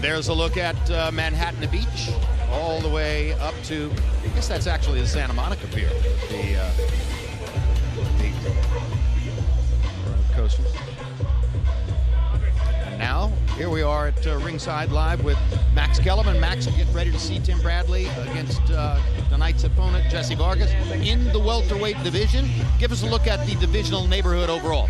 And there's a look at Manhattan Beach, all the way up to, I guess that's actually the Santa Monica Pier, the coasters. And now, here we are at ringside live with Max Kellerman. Max will get ready to see Tim Bradley against tonight's opponent, Jessie Vargas, in the welterweight division. Give us a look at the divisional neighborhood overall.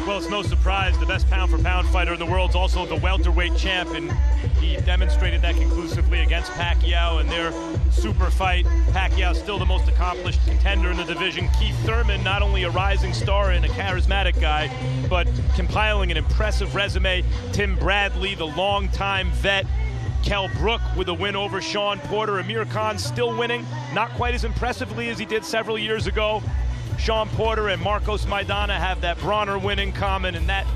Well, it's no surprise the best pound-for-pound fighter in the world is also the welterweight champ, and he demonstrated that conclusively against Pacquiao in their super fight. Pacquiao still the most accomplished contender in the division. Keith Thurman, not only a rising star and a charismatic guy, but compiling an impressive resume. Tim Bradley, the longtime vet. Kell Brook with a win over Sean Porter. Amir Khan still winning, not quite as impressively as he did several years ago. Sean Porter and Marcos Maidana have that Bronner win in common, and that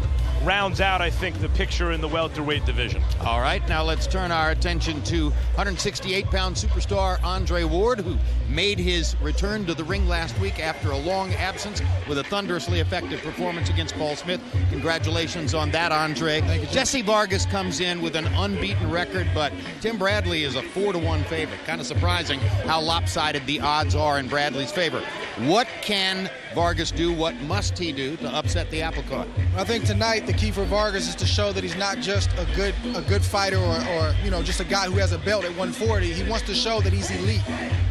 rounds out, I think, the picture in the welterweight division. All right, now let's turn our attention to 168-pound superstar Andre Ward, who made his return to the ring last week after a long absence with a thunderously effective performance against Paul Smith. Congratulations on that, Andre. Thank you, Jessie Vargas comes in with an unbeaten record, but Tim Bradley is a 4-1 favorite. Kind of surprising how lopsided the odds are in Bradley's favor. What can Vargas do? What must he do to upset the apple cart? I think tonight the key for Vargas is to show that he's not just a good fighter or just a guy who has a belt at 140. He wants to show that he's elite.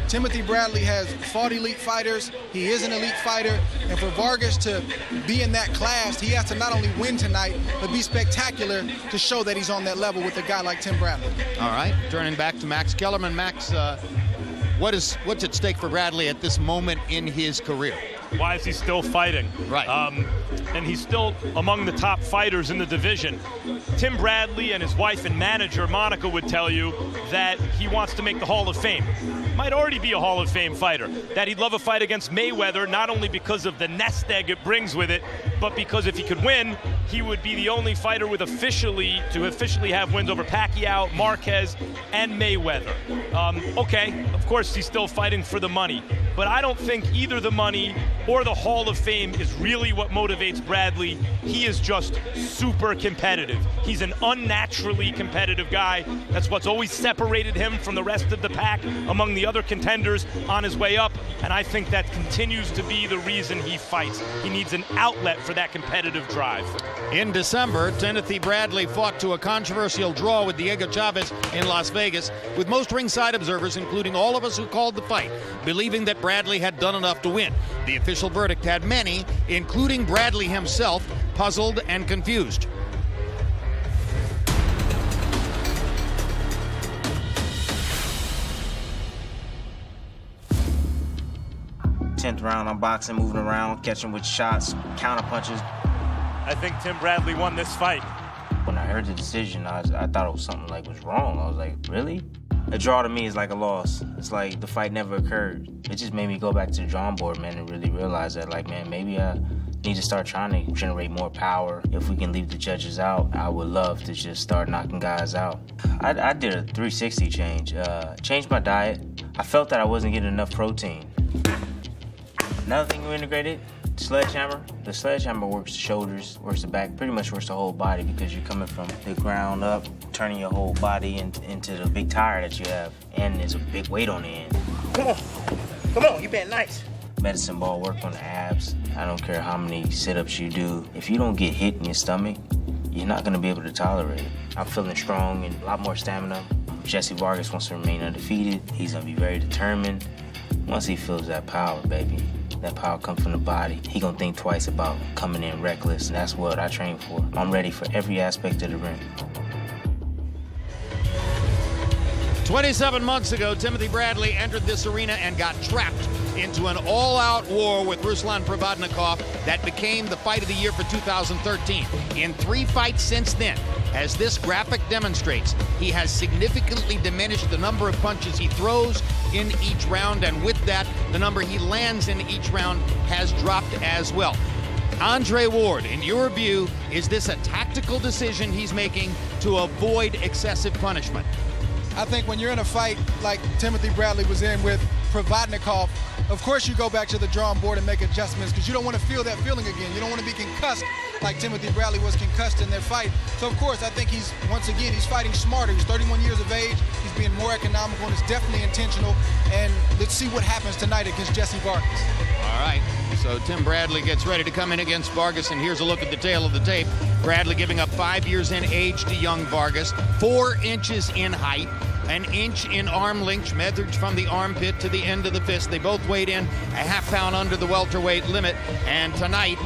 Timothy Bradley has fought elite fighters. He is an elite fighter, and for Vargas to be in that class, he has to not only win tonight, but be spectacular to show that he's on that level with a guy like Tim Bradley. All right, turning back to Max Kellerman. Max, what's at stake for Bradley at this moment in his career? Why is he still fighting? Right. And he's still among the top fighters in the division. Tim Bradley and his wife and manager, Monica, would tell you that he wants to make the Hall of Fame. Might already be a Hall of Fame fighter. That he'd love a fight against Mayweather, not only because of the nest egg it brings with it, but because if he could win, he would be the only fighter with officially have wins over Pacquiao, Marquez, and Mayweather. Okay, of course he's still fighting for the money, but I don't think either the money or the Hall of Fame is really what motivates Bradley. He is just super competitive. He's an unnaturally competitive guy. That's what's always separated him from the rest of the pack among the other contenders on his way up, and I think that continues to be the reason he fights. He needs an outlet for that competitive drive. In December, Timothy Bradley fought to a controversial draw with Diego Chavez in Las Vegas, with most ringside observers, including all of us who called the fight, believing that Bradley had done enough to win. The official verdict had many, including Bradley himself, puzzled and confused. Tenth round, I'm boxing, moving around, catching with shots, counter punches. I think Tim Bradley won this fight. When I heard the decision, I thought it was something like was wrong. I was like, really? A draw to me is like a loss. It's like the fight never occurred. It just made me go back to the drawing board, man, and really realize that, like, man, maybe I need to start trying to generate more power. If we can leave the judges out, I would love to just start knocking guys out. I did a 360 change, changed my diet. I felt that I wasn't getting enough protein. Another thing we integrated, sledgehammer. The sledgehammer works the shoulders, works the back, pretty much works the whole body, because you're coming from the ground up, turning your whole body into the big tire that you have, and there's a big weight on the end. Come on, you've been nice. Medicine ball work on the abs. I don't care how many sit-ups you do. If you don't get hit in your stomach, you're not gonna be able to tolerate it. I'm feeling strong and a lot more stamina. Jessie Vargas wants to remain undefeated. He's gonna be very determined. Once he feels that power, baby, that power comes from the body, he gonna think twice about coming in reckless, and that's what I train for. I'm ready for every aspect of the ring. 27 months ago, Timothy Bradley entered this arena and got trapped into an all-out war with Ruslan Provodnikov that became the fight of the year for 2013. In 3 fights since then, as this graphic demonstrates, he has significantly diminished the number of punches he throws in each round, and with that, the number he lands in each round has dropped as well. Andre Ward, in your view, is this a tactical decision he's making to avoid excessive punishment? I think when you're in a fight like Timothy Bradley was in with Provodnikov, of course you go back to the drawing board and make adjustments, because you don't want to feel that feeling again. You don't want to be concussed like Timothy Bradley was concussed in their fight. So, of course, I think he's fighting smarter. He's 31 years of age. He's being more economical, and it's definitely intentional. And let's see what happens tonight against Jessie Vargas. All right, so Tim Bradley gets ready to come in against Vargas, and here's a look at the tail of the tape. Bradley giving up 5 years in age to young Vargas, 4 inches in height, 1 inch in arm length, measured from the armpit to the end of the fist. They both weighed in a half-pound under the welterweight limit, and tonight,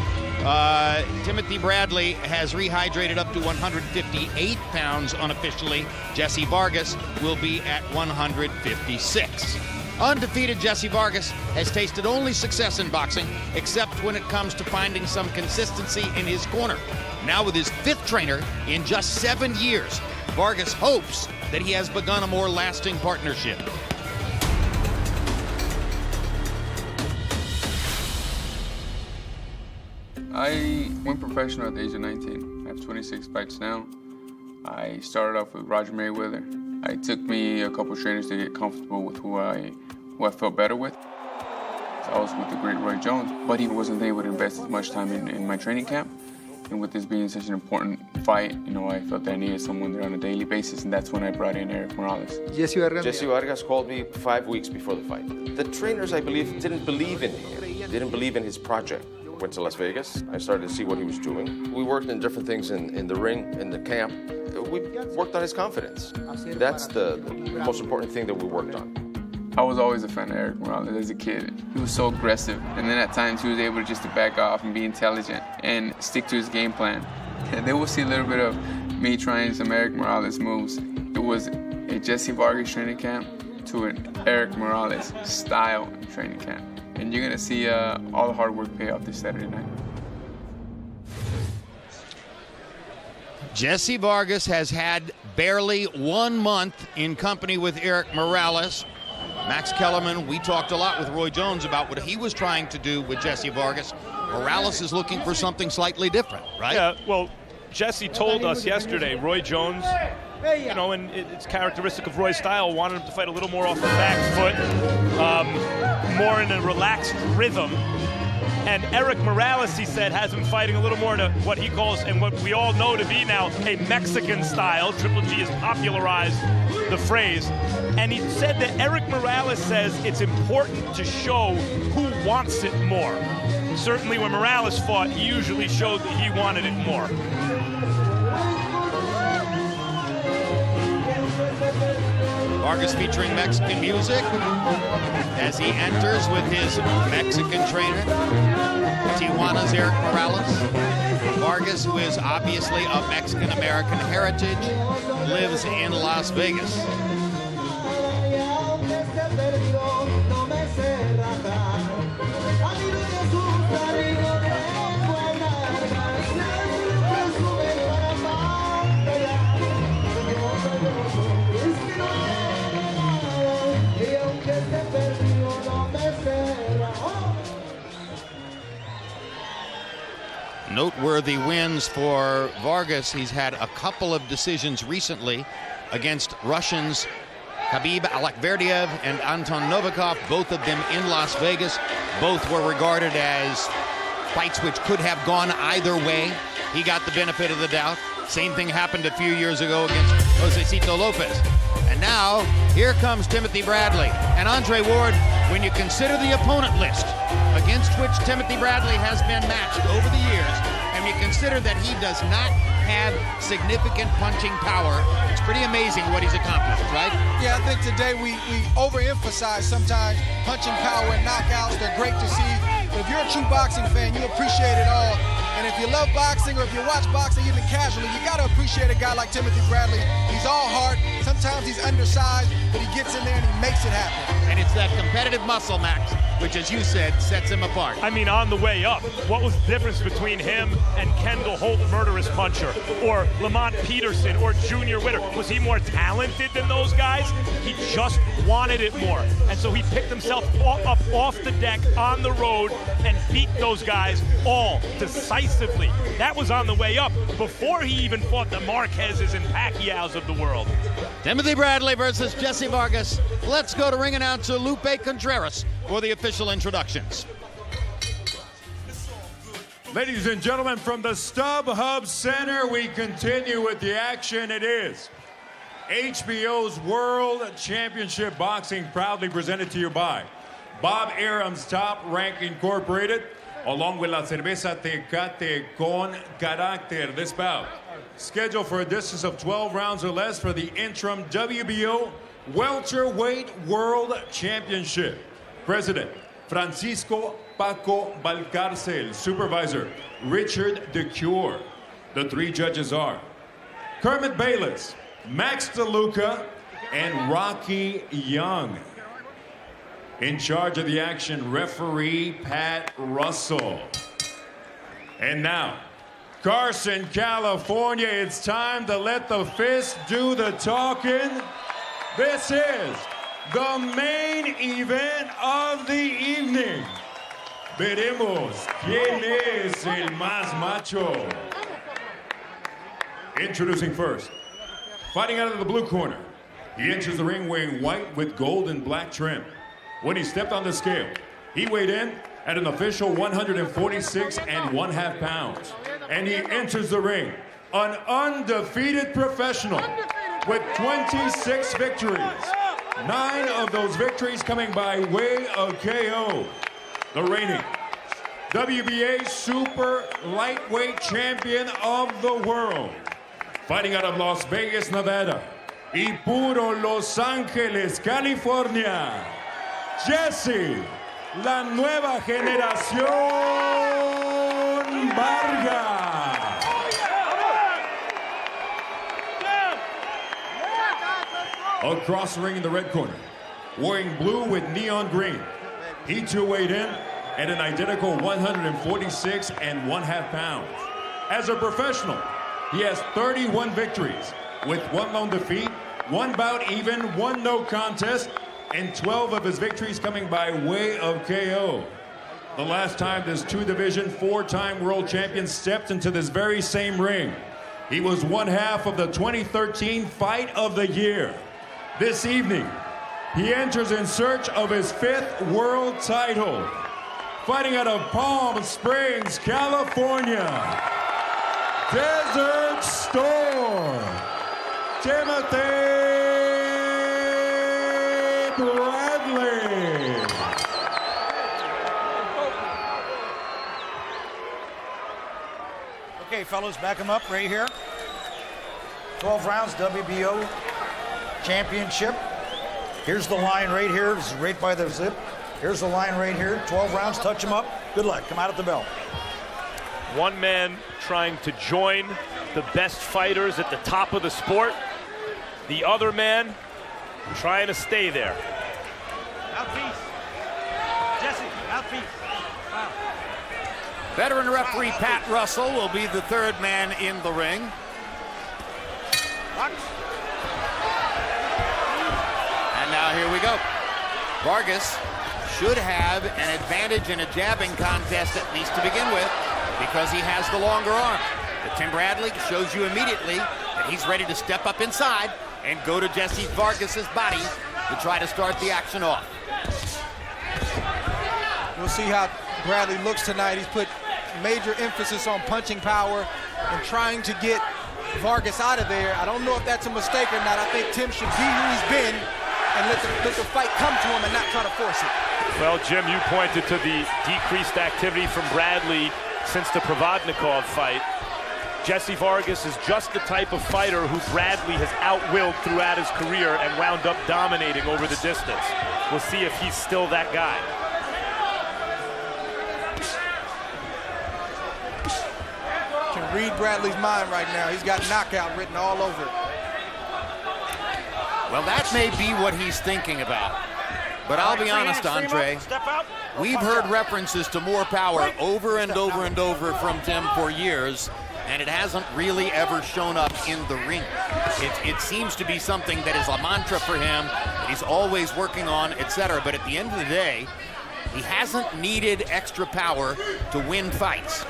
Timothy Bradley has rehydrated up to 158 pounds unofficially. Jessie Vargas will be at 156. Undefeated Jessie Vargas has tasted only success in boxing, except when it comes to finding some consistency in his corner. Now with his 5th trainer in just 7 years, Vargas hopes that he has begun a more lasting partnership. I went professional at the age of 19. I have 26 fights now. I started off with Roger Mayweather. It took me a couple trainers to get comfortable with who I felt better with. I was with the great Roy Jones, but he wasn't able to invest as much time in my training camp. And with this being such an important fight, I felt that I needed someone there on a daily basis, and that's when I brought in Eric Morales. Jessie Vargas called me 5 weeks before the fight. The trainers, I believe, didn't believe in him, didn't believe in his project. Went to Las Vegas. I started to see what he was doing. We worked in different things in the ring, in the camp. We worked on his confidence. That's the most important thing that we worked on. I was always a fan of Eric Morales as a kid. He was so aggressive, and then at times he was able just to back off and be intelligent and stick to his game plan. And they will see a little bit of me trying some Eric Morales moves. It was a Jessie Vargas training camp to an Eric Morales style training camp. And you're gonna see all the hard work pay off this Saturday night. Jessie Vargas has had barely 1 month in company with Eric Morales. Max Kellerman, we talked a lot with Roy Jones about what he was trying to do with Jessie Vargas. Morales is looking for something slightly different, right? Yeah, well, Jessie told us yesterday, Roy Jones, and it's characteristic of Roy's style, wanted him to fight a little more off the back foot, more in a relaxed rhythm. And Eric Morales, he said, has him fighting a little more in what he calls, and what we all know to be now, a Mexican style. Triple G has popularized the phrase. And he said that Eric Morales says it's important to show who wants it more. Certainly when Morales fought, he usually showed that he wanted it more. Vargas featuring Mexican music as he enters with his Mexican trainer, Tijuana's Eric Morales. Vargas, who is obviously of Mexican-American heritage, lives in Las Vegas. Noteworthy wins for Vargas. He's had a couple of decisions recently against Russians Khabib Alakverdiev and Anton Novikov, both of them in Las Vegas. Both were regarded as fights which could have gone either way. He got the benefit of the doubt. Same thing happened a few years ago against Josecito Lopez. And now, here comes Timothy Bradley. And Andre Ward, when you consider the opponent list against which Timothy Bradley has been matched over the years, and you consider that he does not have significant punching power, it's pretty amazing what he's accomplished, right? Yeah, I think today we overemphasize sometimes punching power and knockouts. They're great to see. But if you're a true boxing fan, you appreciate it all. And if you love boxing, or if you watch boxing even casually, you got to appreciate a guy like Timothy Bradley. He's all heart. Sometimes he's undersized, but he gets in there and he makes it happen. And it's that competitive muscle, Max, which, as you said, sets him apart. I mean, on the way up, what was the difference between him and Kendall Holt, murderous puncher, or Lamont Peterson, or Junior Witter? Was he more talented than those guys? He just wanted it more. And so he picked himself up off the deck on the road and beat those guys all decisively. That was on the way up before he even fought the Marquezes and Pacquiaos of the world. Timothy Bradley versus Jessie Vargas. Let's go to ring announcer Lupe Contreras for the official introductions. Ladies and gentlemen, from the StubHub Center, we continue with the action. It is HBO's World Championship Boxing, proudly presented to you by Bob Arum's Top Rank Incorporated, along with La Cerveza Tecate con Carácter. This bout, scheduled for a distance of 12 rounds or less for the interim WBO Welterweight World Championship. President Francisco Paco Valcárcel, Supervisor Richard DeCure. The three judges are Kermit Bayless, Max DeLuca, and Rocky Young. In charge of the action, referee Pat Russell. And now, Carson, California, it's time to let the fist do the talking. This is the main event of the evening. Veremos quién es el más macho. Introducing first, fighting out of the blue corner, he enters the ring wearing white with gold and black trim. When he stepped on the scale, he weighed in at an official 146.5 pounds. And he enters the ring an undefeated professional with 26 victories. 9 of those victories coming by way of KO. The reigning WBA Super Lightweight Champion of the world. Fighting out of Las Vegas, Nevada, y puro Los Angeles, California, Jessie, la nueva generación Vargas. Across the ring in the red corner, wearing blue with neon green, he too weighed in at an identical 146.5 pounds. As a professional, he has 31 victories with 1 lone defeat, 1 bout even, 1 no contest, and 12 of his victories coming by way of KO. The last time this 2-division, 4-time world champion stepped into this very same ring, he was one half of the 2013 Fight of the Year. This evening, he enters in search of his 5th world title. Fighting out of Palm Springs, California, Desert Storm, Timothy Bradley. Okay, fellas, back him up right here. 12 rounds, WBO Championship. Here's the line right here. This is right by the zip. Here's the line right here. 12 rounds, touch him up. Good luck. Come out at the bell. One man trying to join the best fighters at the top of the sport. The other man trying to stay there. Outpiece. Jessie, outpiece. Wow. Veteran referee Pat Russell will be the 3rd man in the ring. And now here we go. Vargas should have an advantage in a jabbing contest, at least to begin with, because he has the longer arm. But Tim Bradley shows you immediately that he's ready to step up inside and go to Jessie Vargas's body to try to start the action off. We'll see how Bradley looks tonight. He's put major emphasis on punching power and trying to get Vargas out of there. I don't know if that's a mistake or not. I think Tim should be who he's been and let the fight come to him and not try to force it. Well, Jim, you pointed to the decreased activity from Bradley since the Provodnikov fight. Jessie Vargas is just the type of fighter who Bradley has outwilled throughout his career and wound up dominating over the distance. We'll see if he's still that guy. Can read Bradley's mind right now. He's got knockout written all over it. Well, that may be what he's thinking about. But I'll be honest, Andre, we've heard references to more power over and over and over from Tim for years, and it hasn't really ever shown up in the ring. It seems to be something that is a mantra for him, that he's always working on, etc. But at the end of the day, he hasn't needed extra power to win fights.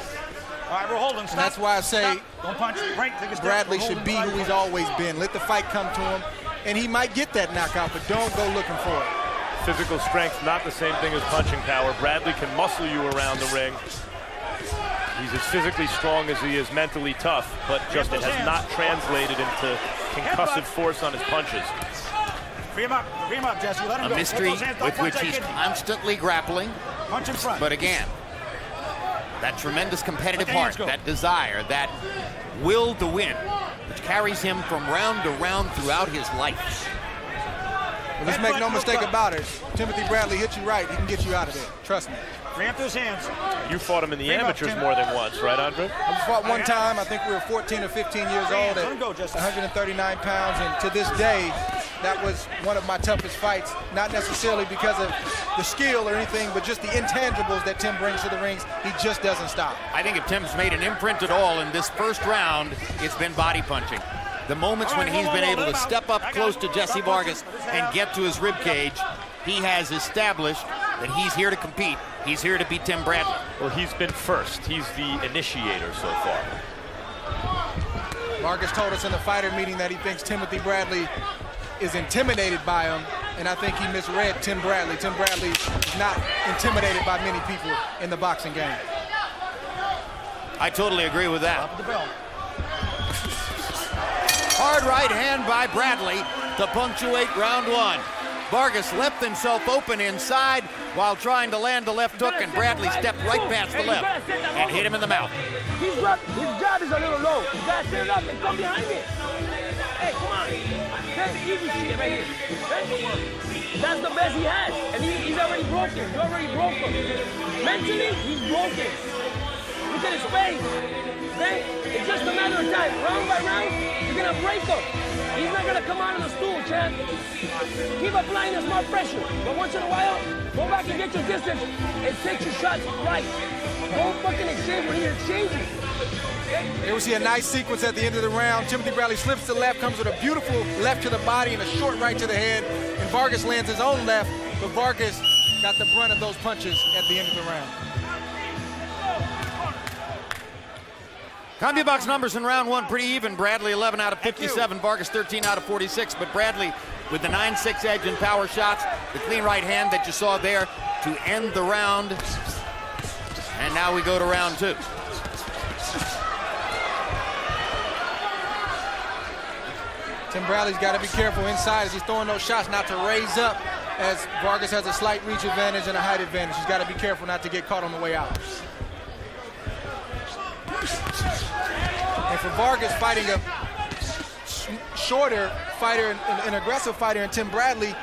All right, we're holding. And that's why I say don't punch. Right, Bradley should be who he's always been. Let the fight come to him, and he might get that knockout, but don't go looking for it. Physical strength, not the same thing as punching power. Bradley can muscle you around the ring. He's as physically strong as he is mentally tough, but just it has not translated into concussive force on his punches. Free him up, Jesse. Let him go. A mystery with which he's constantly grappling. Punch in front. But again, that tremendous competitive heart, that desire, that will to win, which carries him from round to round throughout his life. Well, let's make no mistake about it. Timothy Bradley hits you right, he can get you out of there. Trust me. Free up his hands. You fought him in the amateurs more than once, right, Andre? I fought one time. I think we were 14 or 15 years old at 139 pounds, and to this day, that was one of my toughest fights. Not necessarily because of the skill or anything, but just the intangibles that Tim brings to the rings. He just doesn't stop. I think if Tim's made an imprint at all in this first round, it's been body punching. The moments when he's been able to step up close to Jessie Vargas and get to his rib cage, he has established that he's here to compete. He's here to beat Tim Bradley. Well, he's been first. He's the initiator so far. Vargas told us in the fighter meeting that he thinks Timothy Bradley is intimidated by him, and I think he misread Tim Bradley. Tim Bradley is not intimidated by many people in the boxing game. I totally agree with that. Hard right hand by Bradley to punctuate round one. Vargas left himself open inside while trying to land the left hook, and Bradley stepped right past the left and hit him in the mouth. His jab is a little low. You gotta set it up and come behind it. Hey, come on. That's easy shit right here. That's the best he has. And he's already broken. You already broke him. Mentally, he's broken. Look at his face. Okay? It's just a matter of time. Round by round, you're gonna break him. He's not gonna come out of the stool, champ. Keep applying the smart pressure. But once in a while, go back and get your distance and take your shots right. Don't fucking exchange when you're exchanging. Here we see a nice sequence at the end of the round. Timothy Bradley slips to the left, comes with a beautiful left to the body and a short right to the head. And Vargas lands his own left, but Vargas got the brunt of those punches at the end of the round. CompuBox numbers in round one pretty even. Bradley 11 out of 57, Vargas 13 out of 46, but Bradley with the 9-6 edge and power shots, the clean right hand that you saw there to end the round. And now we go to round two. Tim Bradley's got to be careful inside as he's throwing those shots not to raise up, as Vargas has a slight reach advantage and a height advantage. He's got to be careful not to get caught on the way out. And for Vargas fighting a shorter fighter, an aggressive fighter in Tim Bradley,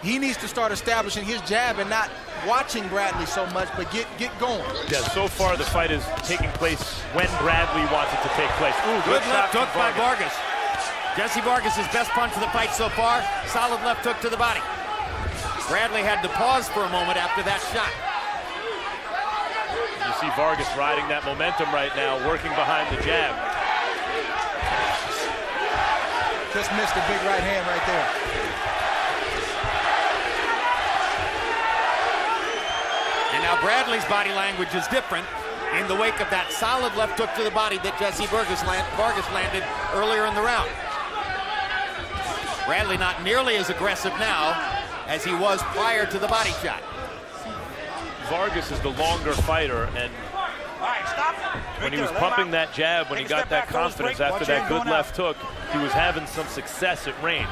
he needs to start establishing his jab and not watching Bradley so much, but get going. Yeah, so far the fight is taking place when Bradley wants it to take place. Ooh, good left hook by Vargas. Jessie Vargas' best punch of the fight so far. Solid left hook to the body. Bradley had to pause for a moment after that shot. You see Vargas riding that momentum right now, working behind the jab. Just missed a big right hand right there. And now Bradley's body language is different in the wake of that solid left hook to the body that Jessie Vargas landed earlier in the round. Bradley not nearly as aggressive now as he was prior to the body shot. Vargas is the longer fighter, and when he was pumping that jab, when he got that confidence after that good left hook, he was having some success at range.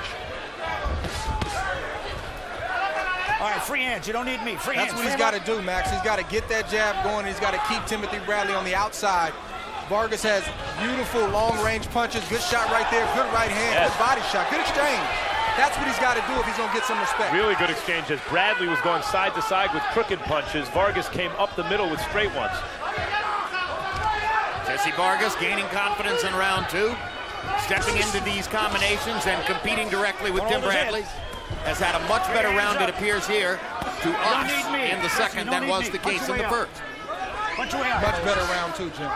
All right, free hands. You don't need me. Free hands. That's what he's got to do, Max. He's got to get that jab going. He's got to keep Timothy Bradley on the outside. Vargas has beautiful long-range punches. Good shot right there. Good right hand. Yes. Good body shot. Good exchange. That's what he's got to do if he's going to get some respect. Really good exchange as Bradley was going side to side with crooked punches. Vargas came up the middle with straight ones. Jessie Vargas gaining confidence in round two, stepping into these combinations and competing directally with Tim Bradley. Has had a much better round, it appears here, to us in the second than was the case in the first. Much better round two, Jim.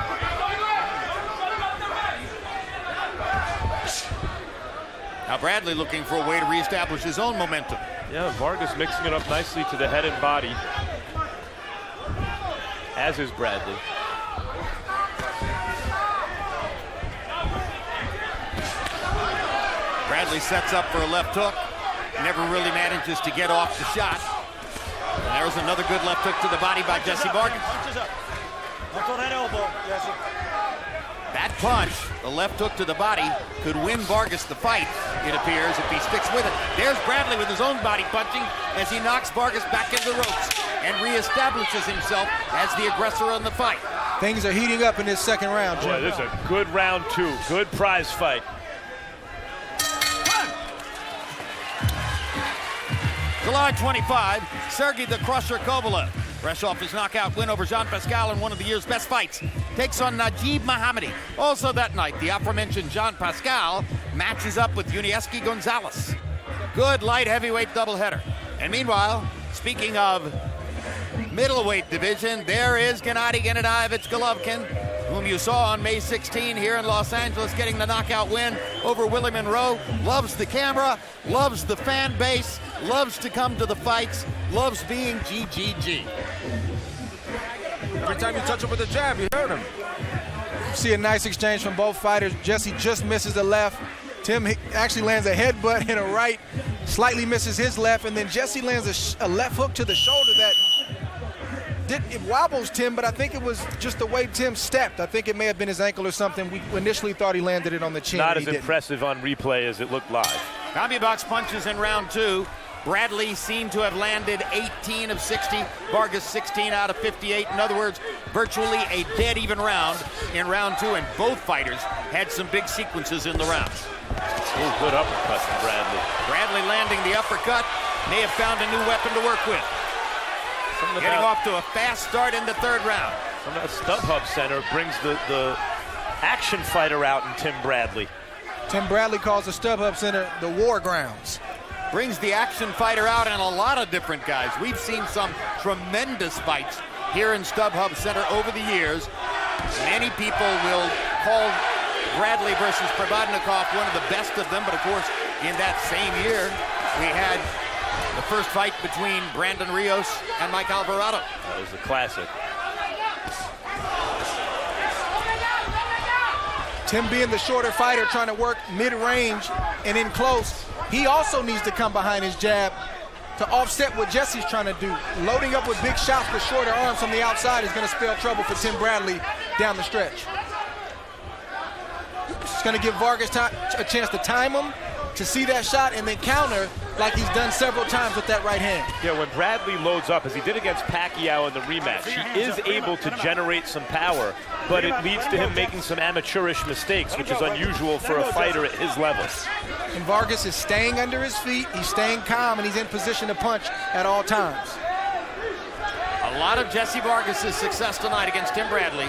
Now Bradley looking for a way to reestablish his own momentum. Yeah, Vargas mixing it up nicely to the head and body, as is Bradley. Bradley sets up for a left hook, never really manages to get off the shot. And there's another good left hook to the body by Jessie Vargas. Punches up. Careful that elbow, Jesse. That punch, the left hook to the body, could win Vargas the fight, it appears, if he sticks with it. There's Bradley with his own body punching as he knocks Vargas back into the ropes and reestablishes himself as the aggressor in the fight. Things are heating up in this second round, Jim. Boy, this is a good round 2. Good prize fight. July 25, Sergey the Crusher Kovalev, fresh off his knockout win over Jean Pascal in one of the year's best fights, takes on Najib Mohammadi. Also that night, the aforementioned Jean Pascal matches up with Yunieski Gonzalez. Good light heavyweight doubleheader. And meanwhile, speaking of middleweight division, there is Gennady Gennadievich Golovkin, whom you saw on May 16 here in Los Angeles, getting the knockout win over Willie Monroe. Loves the camera, loves the fan base, loves to come to the fights, loves being GGG. Every time you touch him with a jab, you hurt him. See a nice exchange from both fighters. Jesse just misses the left. Tim actually lands a headbutt and a right, slightly misses his left, and then Jesse lands a left hook to the shoulder that it wobbles Tim, but I think it was just the way Tim stepped. I think it may have been his ankle or something. We initially thought he landed it on the chin. Not as impressive on replay as it looked live. Combi box punches in round 2. Bradley seemed to have landed 18 of 60, Vargas 16 out of 58. In other words, virtually a dead even round in round 2, and both fighters had some big sequences in the rounds. Oh, good uppercut from Bradley. Bradley landing the uppercut, may have found a new weapon to work with. Getting off to a fast start in the third round. From that StubHub Center brings the action fighter out in Tim Bradley. Tim Bradley calls the StubHub Center the war grounds. Brings the action fighter out and a lot of different guys. We've seen some tremendous fights here in StubHub Center over the years. Many people will call Bradley versus Provodnikov one of the best of them, but of course, in that same year, we had the first fight between Brandon Rios and Mike Alvarado. That was a classic. Tim being the shorter fighter trying to work mid-range and in close, he also needs to come behind his jab to offset what Jesse's trying to do. Loading up with big shots with shorter arms from the outside is going to spell trouble for Tim Bradley down the stretch. It's going to give Vargas a chance to time him, to see that shot, and then counter like he's done several times with that right hand. Yeah, when Bradley loads up, as he did against Pacquiao in the rematch, he is able to generate some power, but it leads to him making some amateurish mistakes, which is unusual for a fighter at his level. And Vargas is staying under his feet, he's staying calm, and he's in position to punch at all times. A lot of Jesse Vargas' success tonight against Tim Bradley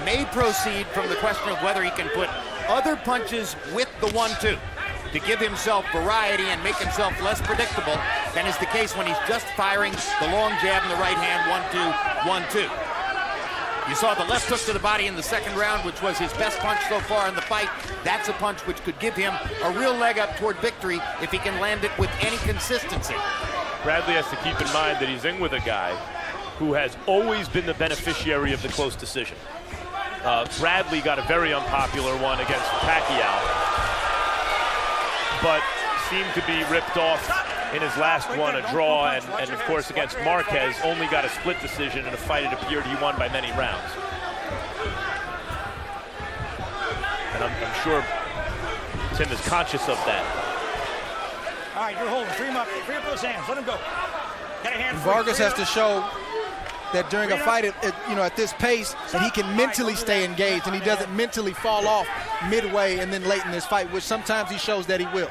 may proceed from the question of whether he can put other punches with the 1-2 to give himself variety and make himself less predictable than is the case when he's just firing the long jab in the right hand, 1-2, 1-2. You saw the left hook to the body in the second round, which was his best punch so far in the fight. That's a punch which could give him a real leg up toward victory if he can land it with any consistency. Bradley has to keep in mind that he's in with a guy who has always been the beneficiary of the close decision. Bradley got a very unpopular one against Pacquiao, but seemed to be ripped off in his last one, a draw, and of course against Marquez, only got a split decision in a fight it appeared he won by many rounds. And I'm sure Tim is conscious of that. All right, you're holding. Free him up those hands. Let him go. Got a hand. Vargas has to show that during a fight at this pace that he can mentally stay engaged and he doesn't mentally fall off midway and then late in this fight, which sometimes he shows that he will.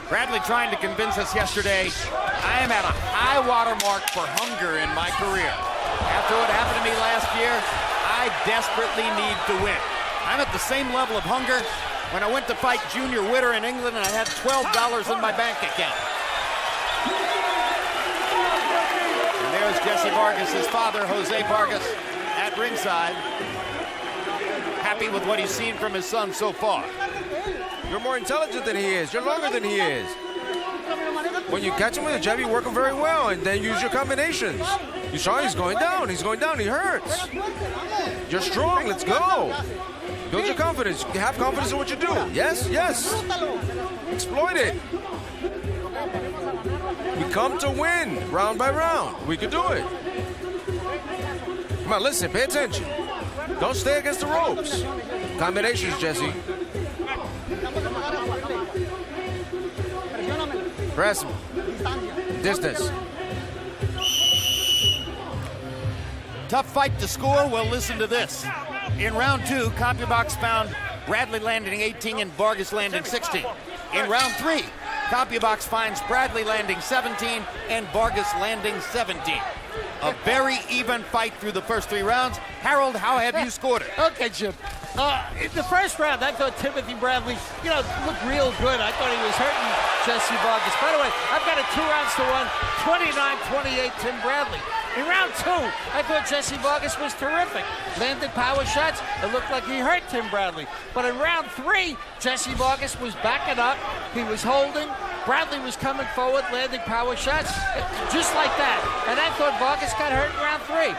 Bradley trying to convince us yesterday, I am at a high water mark for hunger in my career. After what happened to me last year, I desperately need to win. I'm at the same level of hunger when I went to fight Junior Witter in England and I had $12 in my bank account. And there's Jesse Vargas' father, Jose Vargas, at ringside, happy with what he's seen from his son so far. You're more intelligent than he is. You're longer than he is. When you catch him with a jab, you work him very well, and then use your combinations. You saw he's going down. He's going down. He hurts. You're strong. Let's go. Build your confidence. Have confidence in what you do. Yes, yes. Exploit it. We come to win round by round. We could do it. Come on, listen, pay attention. Don't stay against the ropes. Combinations, Jessie. Press him. Distance. Tough fight to score. Well, listen to this. In round 2, CompuBox found Bradley landing 18 and Vargas landing 16. In round 3, CompuBox finds Bradley landing 17 and Vargas landing 17. A very even fight through the first 3 rounds. Harold, how have you scored it? Okay, Jim. In the first round, I thought Timothy Bradley, looked real good. I thought he was hurting Jessie Vargas. By the way, I've got a 2 rounds to 1, 29-28 Tim Bradley. In round 2, I thought Jessie Vargas was terrific. Landed power shots. It looked like he hurt Tim Bradley. But in round 3, Jessie Vargas was backing up. He was holding. Bradley was coming forward, landing power shots, just like that. And I thought Vargas got hurt in round 3.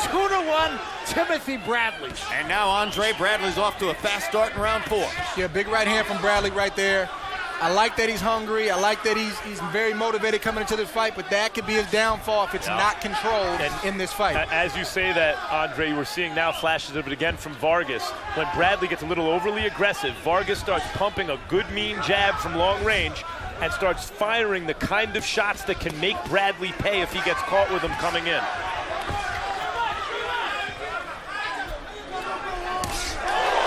2-1, Timothy Bradley. And now Andre Bradley's off to a fast start in round 4. Yeah, big right hand from Bradley right there. I like that he's hungry. I like that he's very motivated coming into this fight, but that could be his downfall if it's not controlled in this fight. As you say that, Andre, we're seeing now flashes of it again from Vargas. When Bradley gets a little overly aggressive, Vargas starts pumping a good, mean jab from long range and starts firing the kind of shots that can make Bradley pay if he gets caught with them coming in.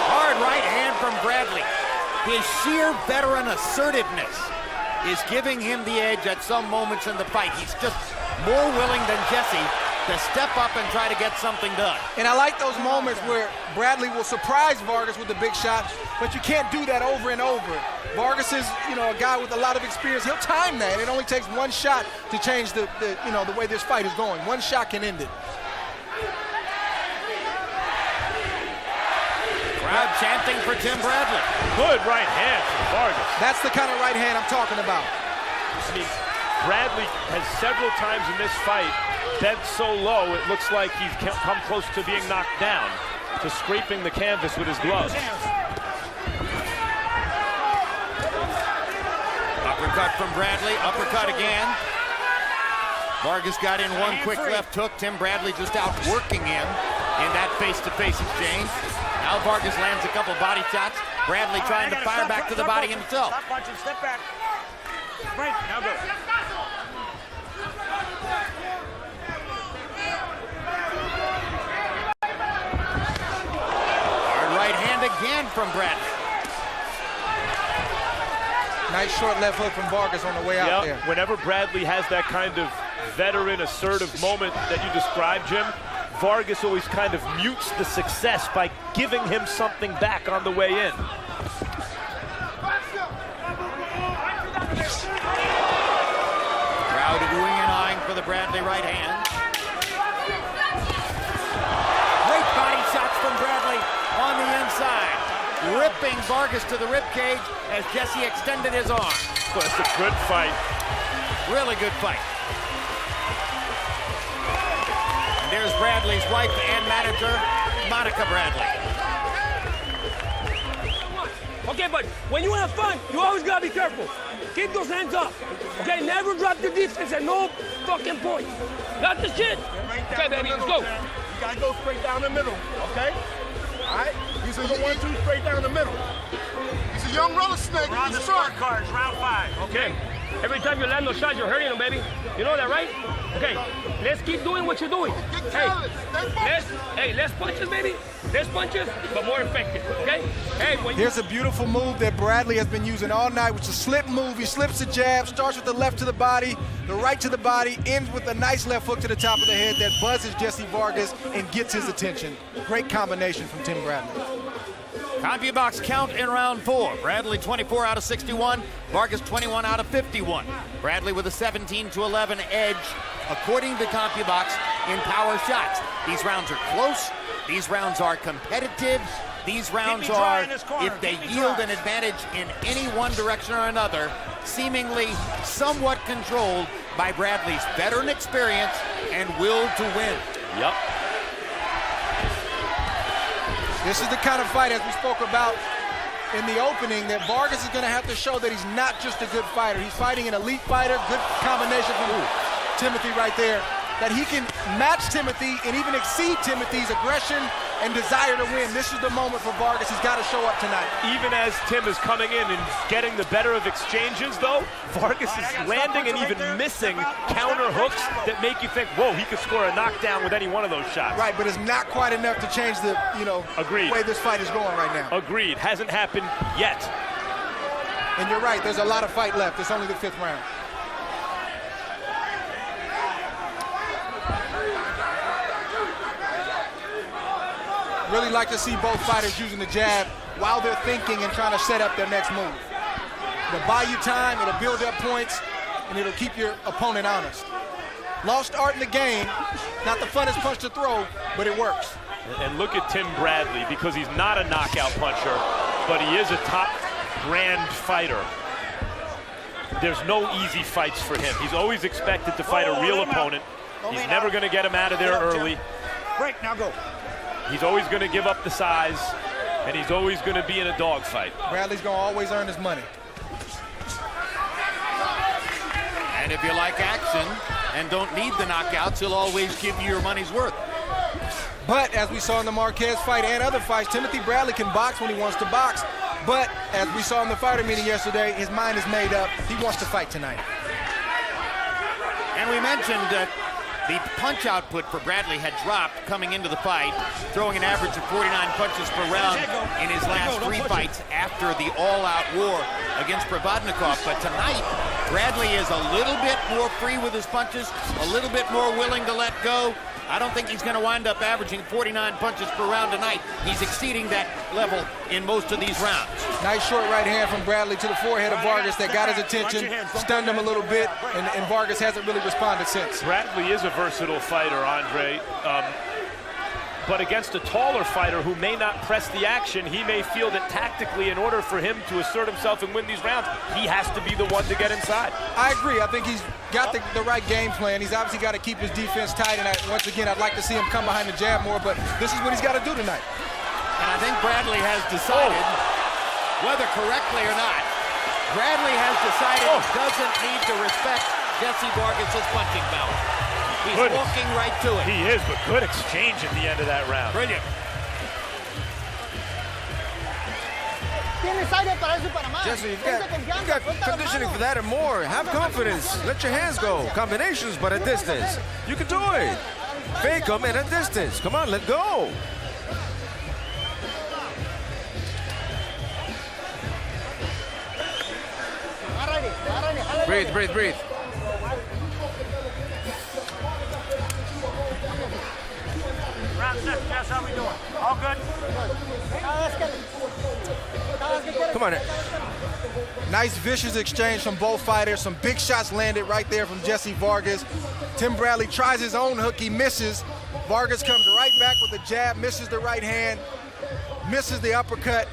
Hard right hand from Bradley. His sheer veteran assertiveness is giving him the edge at some moments in the fight. He's just more willing than Jessie to step up and try to get something done. And I like those moments where Bradley will surprise Vargas with a big shot, but you can't do that over and over. Vargas is, a guy with a lot of experience. He'll time that. It only takes one shot to change the way this fight is going. One shot can end it. Crowd chanting for Tim Bradley. Good right hand from Vargas. That's the kind of right hand I'm talking about. I mean, Bradley has several times in this fight bent so low it looks like he's come close to being knocked down, to scraping the canvas with his gloves. Uppercut from Bradley, uppercut again. Vargas got in one quick left hook. Tim Bradley just outworking him in that face-to-face exchange. Now Vargas lands a couple body shots. Bradley trying to fire back to the body himself. Stop punching, step back. Right, now go. Hard right hand again from Bradley. Nice short left hook from Vargas on the way out there. Whenever Bradley has that kind of veteran assertive moment that you described, Jim, Vargas always kind of mutes the success by giving him something back on the way in. Crowd oohing and eyeing for the Bradley right hand. Great body shots from Bradley on the inside, ripping Vargas to the ribcage as Jessie extended his arm. Well, it's a good fight. Really good fight. There's Bradley's wife and manager, Monica Bradley. Okay, but when you have fun, you always gotta be careful. Keep those hands up. Okay, never drop the defense at no fucking point. Got the shit? Okay, baby, let's go. You gotta go straight down the middle, okay? All right? These are the 1-2 straight down the middle. He's a young roller snake. We're on the scorecards, round 5. Okay. Every time you land those shots, you're hurting them, baby. You know that, right? Okay, let's keep doing what you're doing. Less punches, baby. Less punches, but more effective, okay? Hey, Here's a beautiful move that Bradley has been using all night, which is a slip move. He slips the jab, starts with the left to the body, the right to the body, ends with a nice left hook to the top of the head that buzzes Jessie Vargas and gets his attention. Great combination from Tim Bradley. CompuBox count in round 4. Bradley 24 out of 61, Vargas 21 out of 51. Bradley with a 17-11 edge, according to CompuBox, in power shots. These rounds are close. These rounds are competitive. These rounds are, if they yield an advantage in any one direction or another, seemingly somewhat controlled by Bradley's veteran experience and will to win. Yep. This is the kind of fight, as we spoke about in the opening, that Vargas is going to have to show that he's not just a good fighter. He's fighting an elite fighter. Good combination from Timothy right there. that he can match Timothy and even exceed Timothy's aggression and desire to win. This is the moment for Vargas. He's got to show up tonight. Even as Tim is coming in and getting the better of exchanges, though, Vargas is landing and even missing counter hooks that make you think, whoa, he could score a knockdown with any one of those shots. Right, but it's not quite enough to change the, Agreed. way this fight is going right now. Agreed. Hasn't happened yet. And you're right, there's a lot of fight left. It's only the 5th round. Really like to see both fighters using the jab while they're thinking and trying to set up their next move. It'll buy you time, it'll build up points, and it'll keep your opponent honest. Lost art in the game, not the funnest punch to throw, but it works. And look at Tim Bradley, because he's not a knockout puncher, but he is a top grand fighter. There's no easy fights for him. He's always expected to fight a real opponent. He's never going to get him out of there early. Break, now go. He's always going to give up the size, and he's always going to be in a dogfight. Bradley's going to always earn his money. And if you like action and don't need the knockouts, he'll always give you your money's worth. But as we saw in the Marquez fight and other fights, Timothy Bradley can box when he wants to box. But as we saw in the fighter meeting yesterday, his mind is made up. He wants to fight tonight. And we mentioned that the punch output for Bradley had dropped coming into the fight, throwing an average of 49 punches per round in his last 3 fights after the all-out war against Provodnikov. But tonight, Bradley is a little bit more free with his punches, a little bit more willing to let go. I don't think he's going to wind up averaging 49 punches per round tonight. He's exceeding that level in most of these rounds. Nice short right hand from Bradley to the forehead of Vargas that got his attention, stunned him a little bit, and Vargas hasn't really responded since. Bradley is a versatile fighter, Andre. But against a taller fighter who may not press the action, he may feel that tactically, in order for him to assert himself and win these rounds, he has to be the one to get inside. I agree. I think he's got the right game plan. He's obviously got to keep his defense tight, and once again, I'd like to see him come behind the jab more, but this is what he's got to do tonight. And I think Bradley has decided, whether correctly or not, Bradley has decided he doesn't need to respect Jessie Vargas' punching power. He's walking right to it. He is, but good exchange at the end of that round. Brilliant. Jesse, you've got conditioning for that and more. Have confidence. Let your hands go. Combinations, but at distance. You can do it. Fake them at a distance. Come on, let go. Breathe, breathe, breathe. Jess, how we doing? All good? Come on. Nice vicious exchange from both fighters. Some big shots landed right there from Jessie Vargas. Tim Bradley tries his own hook. He misses. Vargas comes right back with a jab, misses the right hand, misses the uppercut.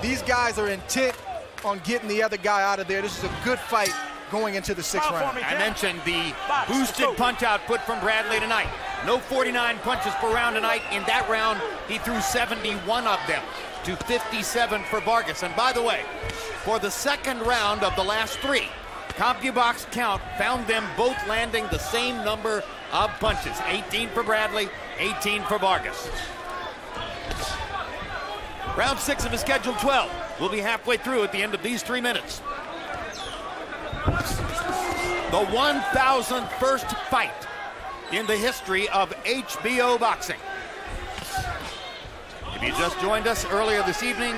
These guys are intent on getting the other guy out of there. This is a good fight going into the 6th round. I mentioned the boosted punch output from Bradley tonight. No 49 punches per round tonight. In that round, he threw 71 of them to 57 for Vargas. And by the way, for the 2nd round of the last 3, CompuBox Count found them both landing the same number of punches. 18 for Bradley, 18 for Vargas. Round 6 of his scheduled 12. We'll be halfway through at the end of these 3 minutes. The 1,001st fight in the history of HBO boxing. If you just joined us earlier this evening,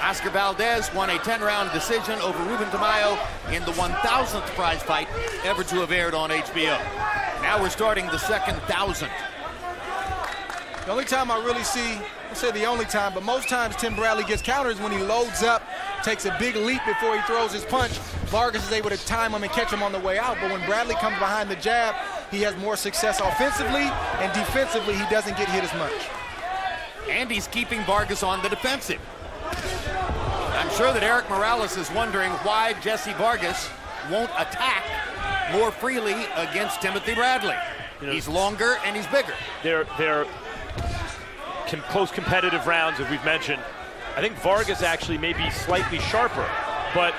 Oscar Valdez won a 10-round decision over Ruben Tamayo in the 1,000th prize fight ever to have aired on HBO. Now we're starting the 2,000. The only time I really see, I'll say the only time, but most times Tim Bradley gets counters when he loads up, takes a big leap before he throws his punch. Vargas is able to time him and catch him on the way out. But when Bradley comes behind the jab, he has more success offensively, and defensively he doesn't get hit as much. And he's keeping Vargas on the defensive. I'm sure that Eric Morales is wondering why Jessie Vargas won't attack more freely against Timothy Bradley. He's longer and he's bigger. They're close competitive rounds, as we've mentioned. I think Vargas actually may be slightly sharper, but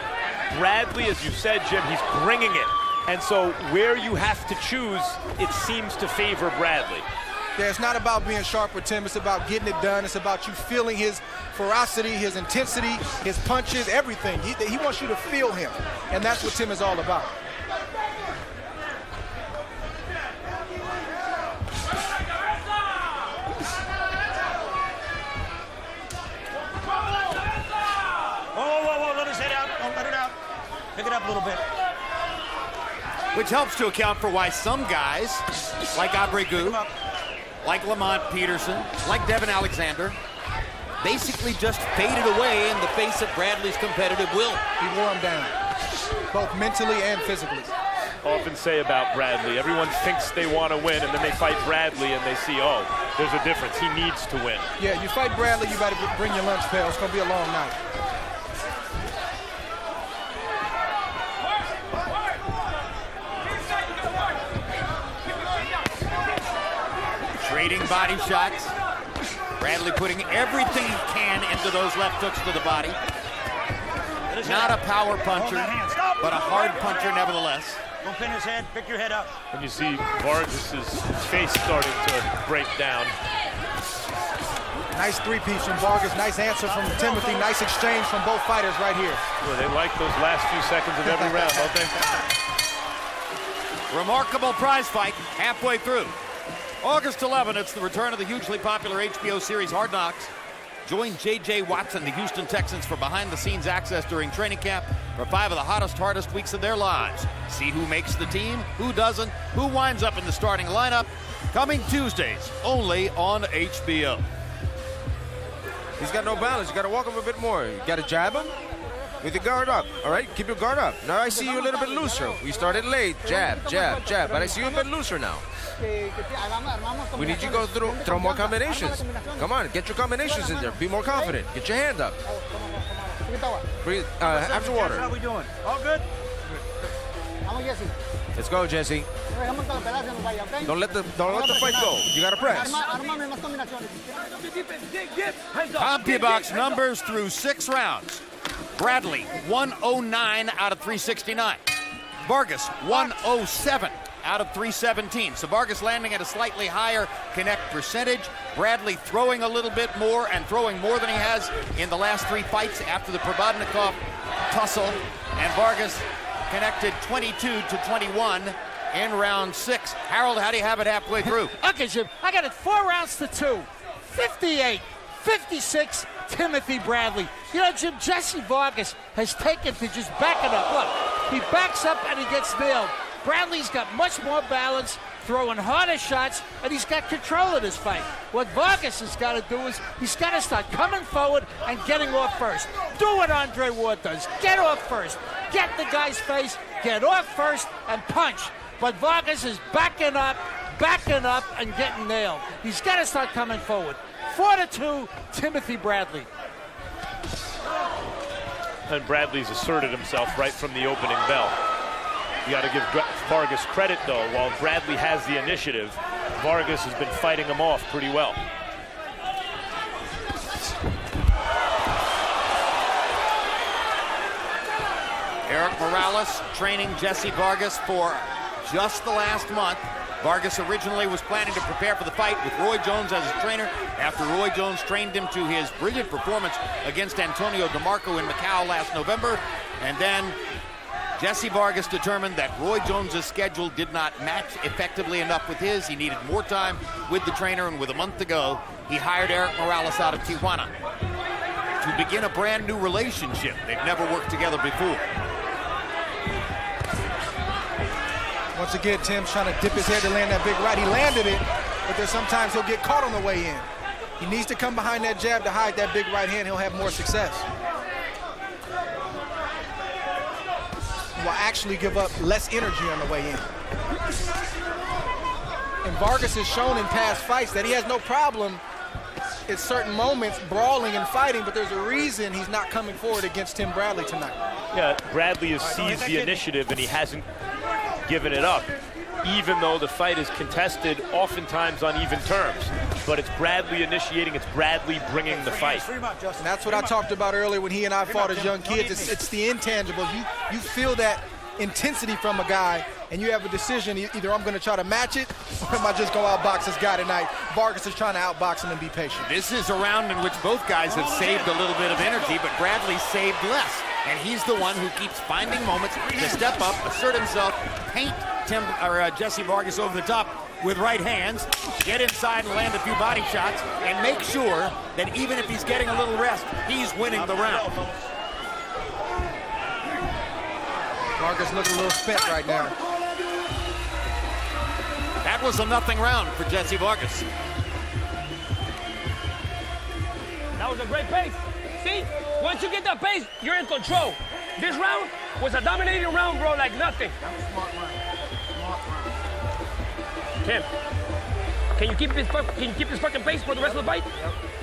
Bradley, as you said, Jim, he's bringing it. And so where you have to choose, it seems to favor Bradley. Yeah, it's not about being sharp with Tim. It's about getting it done. It's about you feeling his ferocity, his intensity, his punches, everything. He wants you to feel him, and that's what Tim is all about. Whoa, let his head out. Don't let it out. Pick it up a little bit. Which helps to account for why some guys, like Abregu, like Lamont Peterson, like Devin Alexander, basically just faded away in the face of Bradley's competitive will. He wore him down, both mentally and physically. Often say about Bradley, everyone thinks they want to win, and then they fight Bradley and they see, oh, there's a difference. He needs to win. Yeah, you fight Bradley, you got to bring your lunch pail. It's going to be a long night. Trading body shots. Bradley putting everything he can into those left hooks to the body. Not a power puncher, but a hard puncher nevertheless. Don't pin his head. Pick your head up. And you see Vargas' face starting to break down. Nice three-piece from Vargas. Nice answer from Timothy. Nice exchange from both fighters right here. Well, they like those last few seconds of every round, don't they? Remarkable prize fight halfway through. August 11, it's the return of the hugely popular HBO series Hard Knocks. Join J.J. Watts and the Houston Texans for behind-the-scenes access during training camp for 5 of the hottest, hardest weeks of their lives. See who makes the team, who doesn't, who winds up in the starting lineup. Coming Tuesdays, only on HBO. He's got no balance. You got to walk him a bit more. You got to jab him with your guard up. All right, keep your guard up. Now I see you a little bit looser. We started late. Jab, jab, jab. But I see you a bit looser now. We need you to go throw more combinations. Come on, get your combinations in there. Be more confident. Get your hand up. Breathe. Have some water. How are we doing? All good? Let's go, Jessie. Don't let the fight go. You gotta press. CompuBox numbers through 6 rounds. Bradley, 109 out of 369. Vargas, 107 out of 317. So Vargas landing at a slightly higher connect percentage. Bradley throwing a little bit more and throwing more than he has in the last 3 fights after the Probodnikov tussle. And Vargas connected 22-21 in round 6. Harold, how do you have it halfway through? Okay, Jim, I got it 4 rounds to 2. 58-56, Timothy Bradley. You know, Jim, Jessie Vargas has taken to just backing up. Look, he backs up and he gets nailed. Bradley's got much more balance, throwing harder shots, and he's got control of this fight. What Vargas has got to do is he's got to start coming forward and getting off first. Do what Andre Ward does. Get off first. Get the guy's face, get off first, and punch. But Vargas is backing up, and getting nailed. He's got to start coming forward. 4-2, Timothy Bradley. And Bradley's asserted himself right from the opening bell. You got to give Vargas credit, though. While Bradley has the initiative, Vargas has been fighting him off pretty well. Eric Morales training Jessie Vargas for just the last month. Vargas originally was planning to prepare for the fight with Roy Jones as his trainer after Roy Jones trained him to his brilliant performance against Antonio DeMarco in Macau last November. And then Jessie Vargas determined that Roy Jones's schedule did not match effectively enough with his. He needed more time with the trainer, and with a month to go, he hired Eric Morales out of Tijuana to begin a brand new relationship. They've never worked together before. Once again, Tim's trying to dip his head to land that big right. He landed it, but there's sometimes he'll get caught on the way in. He needs to come behind that jab to hide that big right hand. He'll have more success. He will actually give up less energy on the way in. And Vargas has shown in past fights that he has no problem at certain moments brawling and fighting, but there's a reason he's not coming forward against Tim Bradley tonight. Yeah, Bradley has seized the initiative and he hasn't given it up, even though the fight is contested oftentimes on even terms. But it's Bradley initiating, it's Bradley bringing the fight. And that's what I talked about earlier when he and I fought as young kids. It's the intangibles. You feel that intensity from a guy, and you have a decision, either I'm going to try to match it, or am I just go outbox this guy tonight? Vargas is trying to outbox him and be patient. This is a round in which both guys have saved a little bit of energy, but Bradley saved less. And he's the one who keeps finding moments to step up, assert himself, paint Jessie Vargas over the top with right hands, get inside and land a few body shots, and make sure that even if he's getting a little rest, he's winning the round. Vargas looking a little spent right now. That was a nothing round for Jessie Vargas. That was a great pace. See, once you get that pace, you're in control. This round was a dominating round, bro, like nothing. That was a smart round. Smart round. Tim, can you keep this fucking pace for the rest of the fight?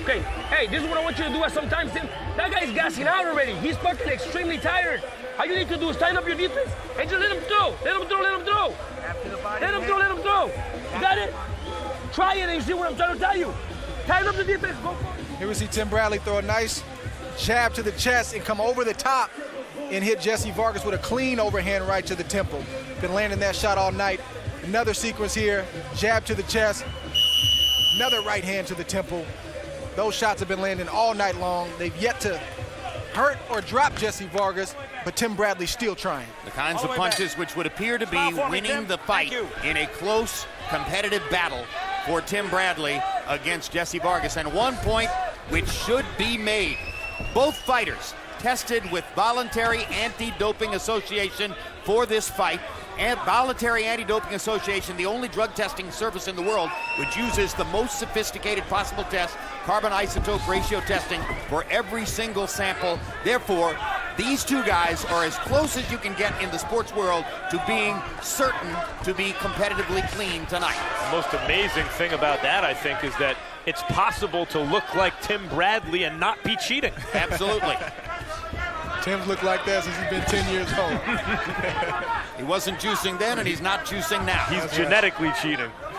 Okay, hey, this is what I want you to do at some time, Tim. That guy's gassing out already. He's fucking extremely tired. All you need to do is tighten up your defense and just let him throw. Let him throw, let him throw. Let him throw, let him throw. You got it? Try it and you see what I'm trying to tell you. Tighten up the defense, go for it. Here we see Tim Bradley throw a nice jab to the chest and come over the top and hit Jessie Vargas with a clean overhand right to the temple. Been landing that shot all night. Another sequence here, jab to the chest, another right hand to the temple. Those shots have been landing all night long. They've yet to hurt or drop Jessie Vargas, but Tim Bradley's still trying. The kinds of punches which would appear to be winning the fight in a close, competitive battle for Tim Bradley against Jessie Vargas. And one point which should be made. Both fighters tested with Voluntary Anti-Doping Association for this fight. And Voluntary Anti-Doping Association, the only drug testing service in the world which uses the most sophisticated possible test, carbon isotope ratio testing, for every single sample. Therefore, these two guys are as close as you can get in the sports world to being certain to be competitively clean tonight. The most amazing thing about that, I think, is that it's possible to look like Tim Bradley and not be cheating. Absolutely. Tim's looked like that since he's been 10 years old. He wasn't juicing then, and he's not juicing now. He's genetically cheating. All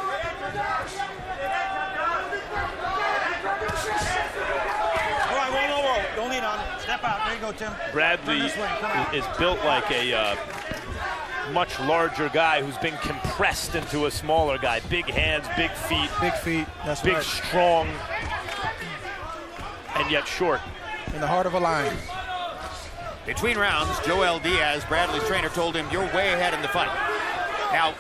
right, whoa. Don't lean on it. Step out. There you go, Tim. Bradley is built like a much larger guy who's been compressed into a smaller guy. Big hands, big feet. Big feet, that's big, right. strong, and yet short. In the heart of a lion. Between rounds, Joel Diaz, Bradley's trainer, told him, "You're way ahead in the fight." Now,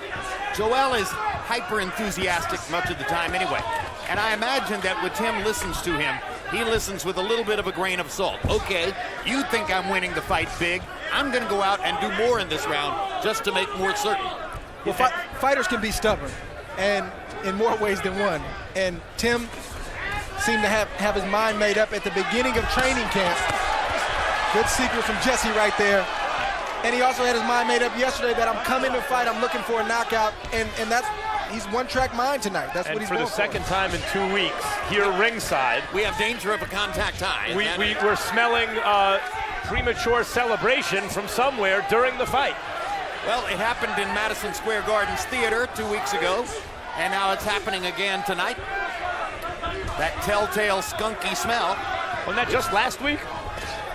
Joel is hyper-enthusiastic much of the time anyway. And I imagine that when Tim listens to him, he listens with a little bit of a grain of salt. Okay, you think I'm winning the fight big. I'm going to go out and do more in this round just to make more certain. Well, fighters can be stubborn, and in more ways than one. And Tim seemed to have his mind made up at the beginning of training camp. Good sequence from Jessie right there. And he also had his mind made up yesterday that I'm coming to fight, I'm looking for a knockout, and he's one-track mind tonight. That's what he's going for. And for the second time in 2 weeks, here ringside, we have danger of a contact tie. We're smelling premature celebration from somewhere during the fight. Well, it happened in Madison Square Garden's theater 2 weeks ago, and now it's happening again tonight. That telltale skunky smell. Wasn't that just last week?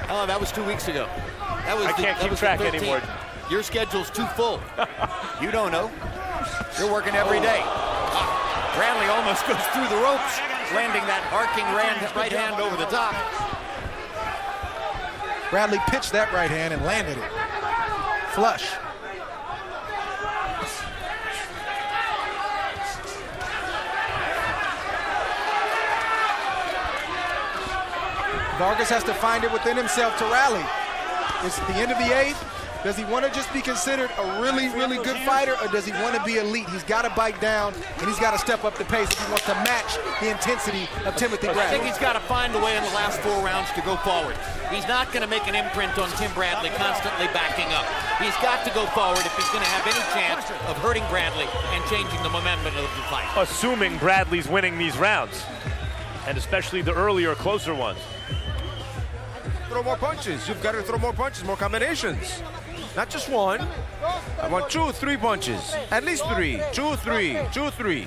Oh, that was 2 weeks ago. I can't keep track anymore. Your schedule's too full. You don't know. You're working every day. Bradley almost goes through the ropes, landing that arcing right hand over the top. Bradley pitched that right hand and landed it. Flush. Vargas has to find it within himself to rally. It's the end of the 8th. Does he want to just be considered a really, really good fighter, or does he want to be elite? He's got to bite down, and he's got to step up the pace if he wants to match the intensity of Timothy Bradley. I think he's got to find a way in the last 4 rounds to go forward. He's not going to make an imprint on Tim Bradley constantly backing up. He's got to go forward if he's going to have any chance of hurting Bradley and changing the momentum of the fight. Assuming Bradley's winning these rounds, and especially the earlier, closer ones. Throw more punches. You've got to throw more punches, more combinations. Not just one. I want 2, 3 punches. At least 3. 2, 3. 2, 3.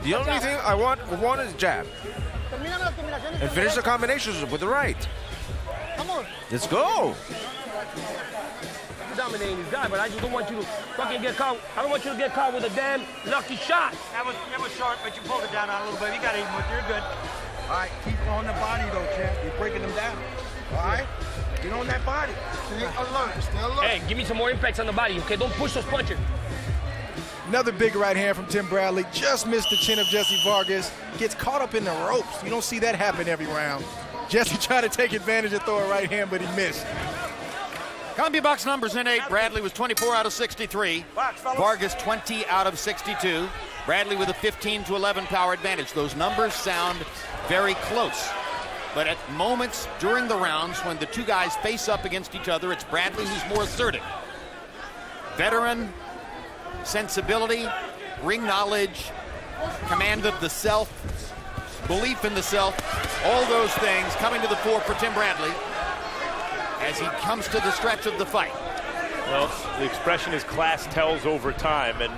The only thing I want one is jab. And finish the combinations with the right. Let's go. dominating this guy, but I just don't want you to fucking get caught. I don't want you to get caught with a damn lucky shot. That was short, but you pulled it down on a little bit. You got even with. You're good. All right, keep on the body though, champ. You're breaking them down. All right, get on that body. Stay alert. Stay alert. Hey, give me some more impacts on the body, okay? Don't push those punches. Another big right hand from Tim Bradley. Just missed the chin of Jessie Vargas. Gets caught up in the ropes. You don't see that happen every round. Jessie tried to take advantage and throw a right hand, but he missed. CompuBox numbers in 8. Bradley was 24 out of 63. Vargas 20 out of 62. Bradley with a 15-11 power advantage. Those numbers sound very close. But at moments during the rounds when the two guys face up against each other, it's Bradley who's more assertive. Veteran, sensibility, ring knowledge, command of the self, belief in the self, all those things coming to the fore for Tim Bradley as he comes to the stretch of the fight. Well, the expression is class tells over time, and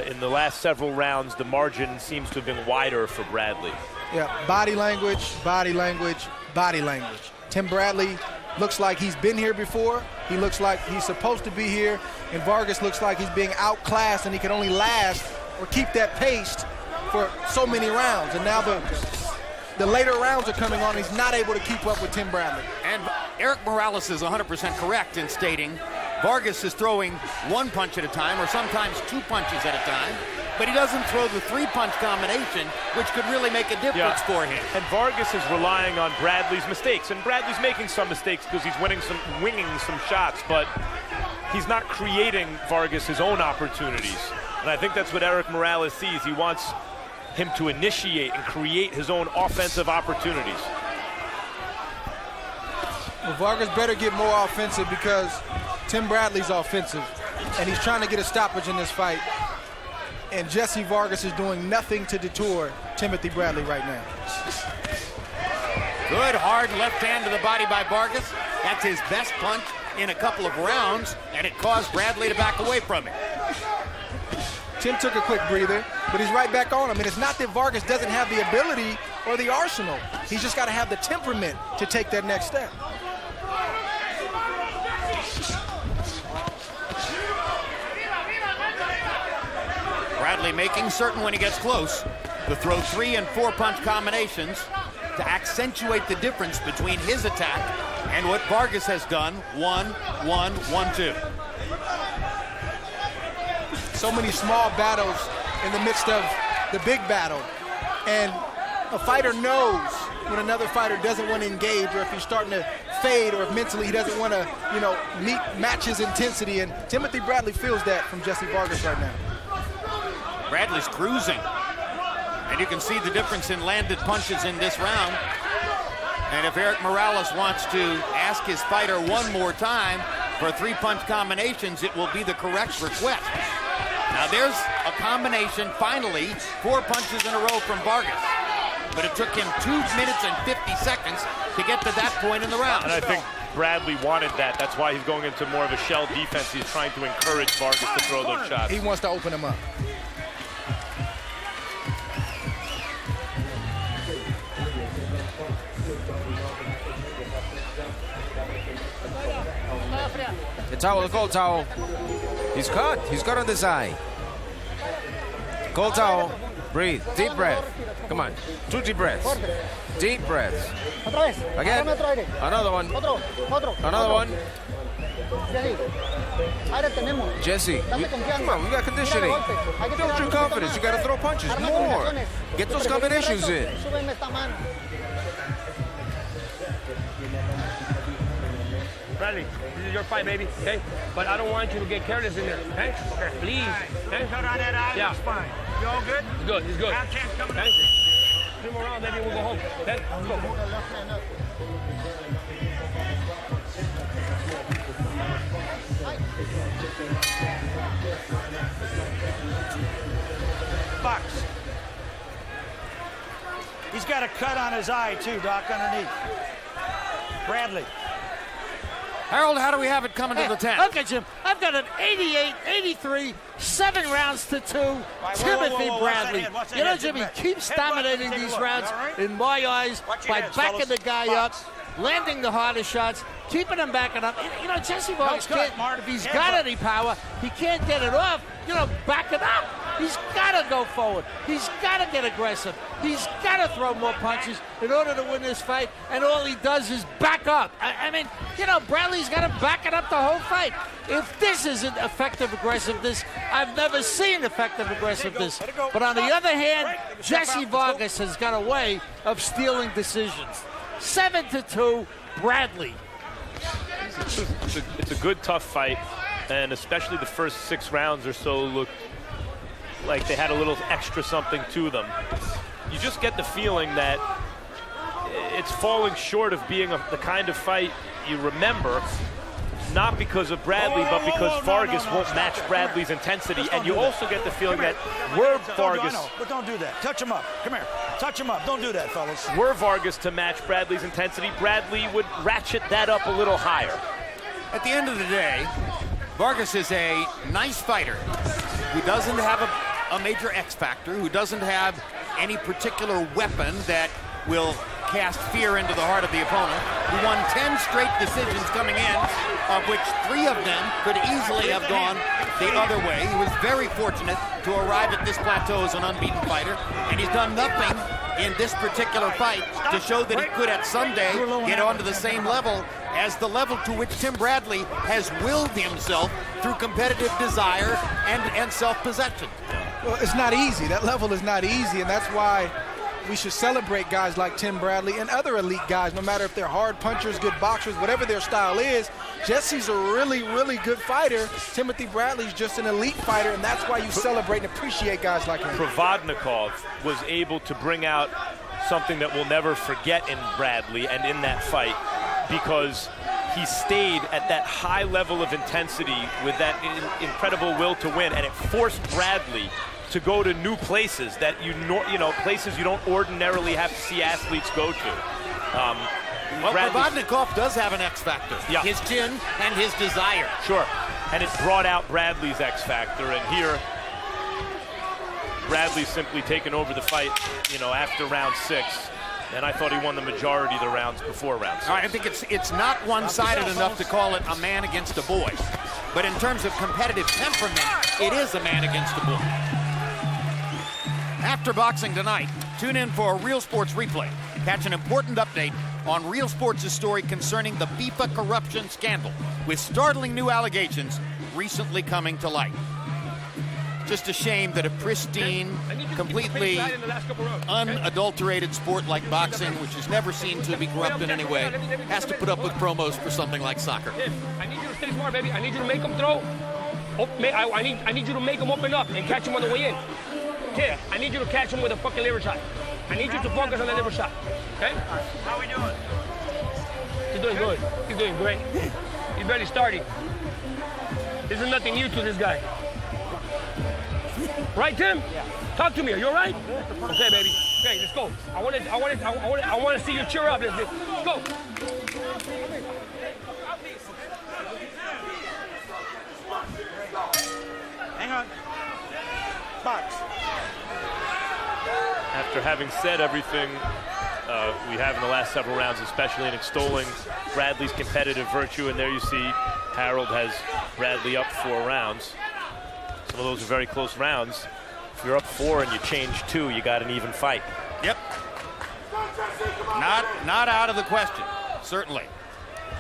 in the last several rounds, the margin seems to have been wider for Bradley. Yeah, body language, body language, body language. Tim Bradley looks like he's been here before. He looks like he's supposed to be here, and Vargas looks like he's being outclassed, and he can only last or keep that pace for so many rounds. And now the later rounds are coming on. He's not able to keep up with Tim Bradley. And Eric Morales is 100% correct in stating Vargas is throwing one punch at a time, or sometimes two punches at a time, but he doesn't throw the three-punch combination, which could really make a difference for him. And Vargas is relying on Bradley's mistakes, and Bradley's making some mistakes because he's winging some shots, but he's not creating Vargas his own opportunities. And I think that's what Eric Morales sees. He wants him to initiate and create his own offensive opportunities. Well, Vargas better get more offensive because Tim Bradley's offensive, and he's trying to get a stoppage in this fight. And Jessie Vargas is doing nothing to deter Timothy Bradley right now. Good hard left hand to the body by Vargas. That's his best punch in a couple of rounds, and it caused Bradley to back away from it. Tim took a quick breather, but he's right back on him. And it's not that Vargas doesn't have the ability or the arsenal. He's just got to have the temperament to take that next step. Bradley making certain when he gets close to throw 3- and 4-punch combinations to accentuate the difference between his attack and what Vargas has done. 1, 1, 1, 2. So many small battles in the midst of the big battle. And a fighter knows when another fighter doesn't want to engage, or if he's starting to fade, or if mentally he doesn't want to, match his intensity. And Timothy Bradley feels that from Jessie Vargas right now. Bradley's cruising, and you can see the difference in landed punches in this round. And if Eric Morales wants to ask his fighter one more time for 3-punch combinations, it will be the correct request. Now there's a combination, finally, 4 punches in a row from Vargas. But it took him 2 minutes and 50 seconds to get to that point in the round. And I think Bradley wanted that. That's why he's going into more of a shell defense. He's trying to encourage Vargas to throw those shots. He wants to open him up. The towel, the cold towel. He's cut. He's cut on this eye. Cold towel. Breathe. Deep breath. Come on. 2 deep breaths. Deep breaths. Again. Another one. Another one. Jessie, come on, we got conditioning. Build your confidence. You got to throw punches more. Get those combinations in. Bradley, this is your fight, baby, okay? But I don't want you to get careless in there, okay? Okay, please. Okay? Yeah. He's fine. You all good? He's good, he's good. Okay? 3 more rounds, baby, we'll go home. Okay? Let's go. Box. He's got a cut on his eye, too, Doc, underneath. Bradley. Harold, how do we have it coming to the 10th? Look at Jim. I've got an 88-83, 7 rounds to 2. Timothy Bradley. Jimmy keeps dominating these rounds in my eyes by backing the guy up. landing the harder shots, keeping him backing up. You know, Jesse Vargas can't, if he's got any power, he can't get it off. You know, back it up. He's got to go forward. He's got to get aggressive. He's got to throw more punches in order to win this fight, and all he does is back up. I mean, you know, Bradley's got to back it up the whole fight. If this isn't effective aggressiveness, I've never seen effective aggressiveness. But on the other hand, Jesse Vargas has got a way of stealing decisions. 7-2, Bradley. It's a good, tough fight, and especially the first 6 rounds or so looked like they had a little extra something to them. You just get the feeling that it's falling short of being the kind of fight you remember, not because of Bradley, but because Vargas won't match Bradley's intensity. And you also get the feeling that were Vargas... But don't do that. Touch him up. Come here. Touch him up. Don't do that, fellas. Were Vargas to match Bradley's intensity, Bradley would ratchet that up a little higher. At the end of the day, Vargas is a nice fighter who doesn't have a major X factor, who doesn't have any particular weapon that will cast fear into the heart of the opponent. He won 10 straight decisions coming in, of which 3 of them could easily have gone the other way. He was very fortunate to arrive at this plateau as an unbeaten fighter, and he's done nothing in this particular fight to show that he could at some day get onto the same level as the level to which Tim Bradley has willed himself through competitive desire and self-possession. Well, it's not easy. That level is not easy, and that's why we should celebrate guys like Tim Bradley and other elite guys, no matter if they're hard punchers, good boxers, whatever their style is. Jesse's a really, really good fighter. Timothy Bradley's just an elite fighter, and that's why you celebrate and appreciate guys like him. Provodnikov was able to bring out something that we'll never forget in Bradley and in that fight, because he stayed at that high level of intensity with that incredible will to win, and it forced Bradley to go to new places that places you don't ordinarily have to see athletes go to. Well, Provodnikov does have an X factor. Yeah. His chin and his desire. Sure, and it brought out Bradley's X factor, and here Bradley's simply taken over the fight, after round 6. And I thought he won the majority of the rounds before round 6. I think it's not one-sided enough to call it a man against a boy. But in terms of competitive temperament, it is a man against a boy. After boxing tonight, tune in for a Real Sports replay. Catch an important update on Real Sports' story concerning the FIFA corruption scandal, with startling new allegations recently coming to light. Just a shame that a pristine, completely unadulterated sport like boxing, which is never seen to be corrupt in any way, has to put up with promos for something like soccer. I need you to stay smart, baby. I need you to make him throw. I need you to make him open up and catch him on the way in. Kid, I need you to catch him with a fucking liver shot. I need you to focus on the liver shot. Okay? How are we doing? He's doing good. He's doing great. He's barely starting. This is nothing new to this guy. Right, Tim? Yeah. Talk to me. Are you all right? Okay, baby. Okay, let's go. I want to see you cheer up. Let's go. Hang on. Box. After having said everything we have in the last several rounds, especially in extolling Bradley's competitive virtue, and there you see Harold has Bradley up 4 rounds. Some of those are very close rounds. If you're up 4 and you change 2, you got an even fight. Yep. Not out of the question, certainly,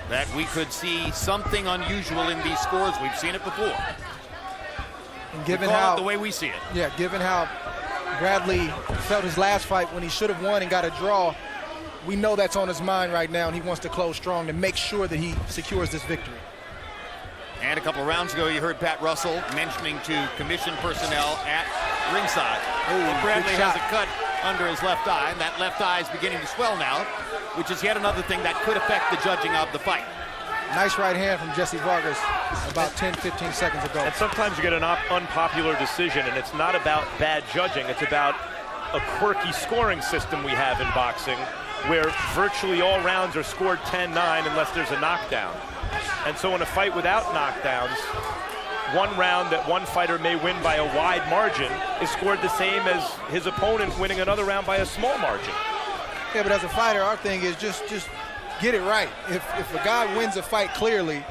that we could see something unusual in these scores. We've seen it before. And given how the way we see it. Yeah, given how Bradley felt his last fight when he should have won and got a draw, we know that's on his mind right now, and he wants to close strong to make sure that he secures this victory. And a couple of rounds ago, you heard Pat Russell mentioning to commission personnel at ringside that Bradley has a cut under his left eye, and that left eye is beginning to swell now, which is yet another thing that could affect the judging of the fight. Nice right hand from Jessie Vargas about 10-15 seconds ago. And sometimes you get an unpopular decision, and it's not about bad judging. It's about a quirky scoring system we have in boxing, where virtually all rounds are scored 10-9 unless there's a knockdown. And so in a fight without knockdowns, one round that one fighter may win by a wide margin is scored the same as his opponent winning another round by a small margin. Yeah, but as a fighter, our thing is just get it right. If a guy wins a fight clearly,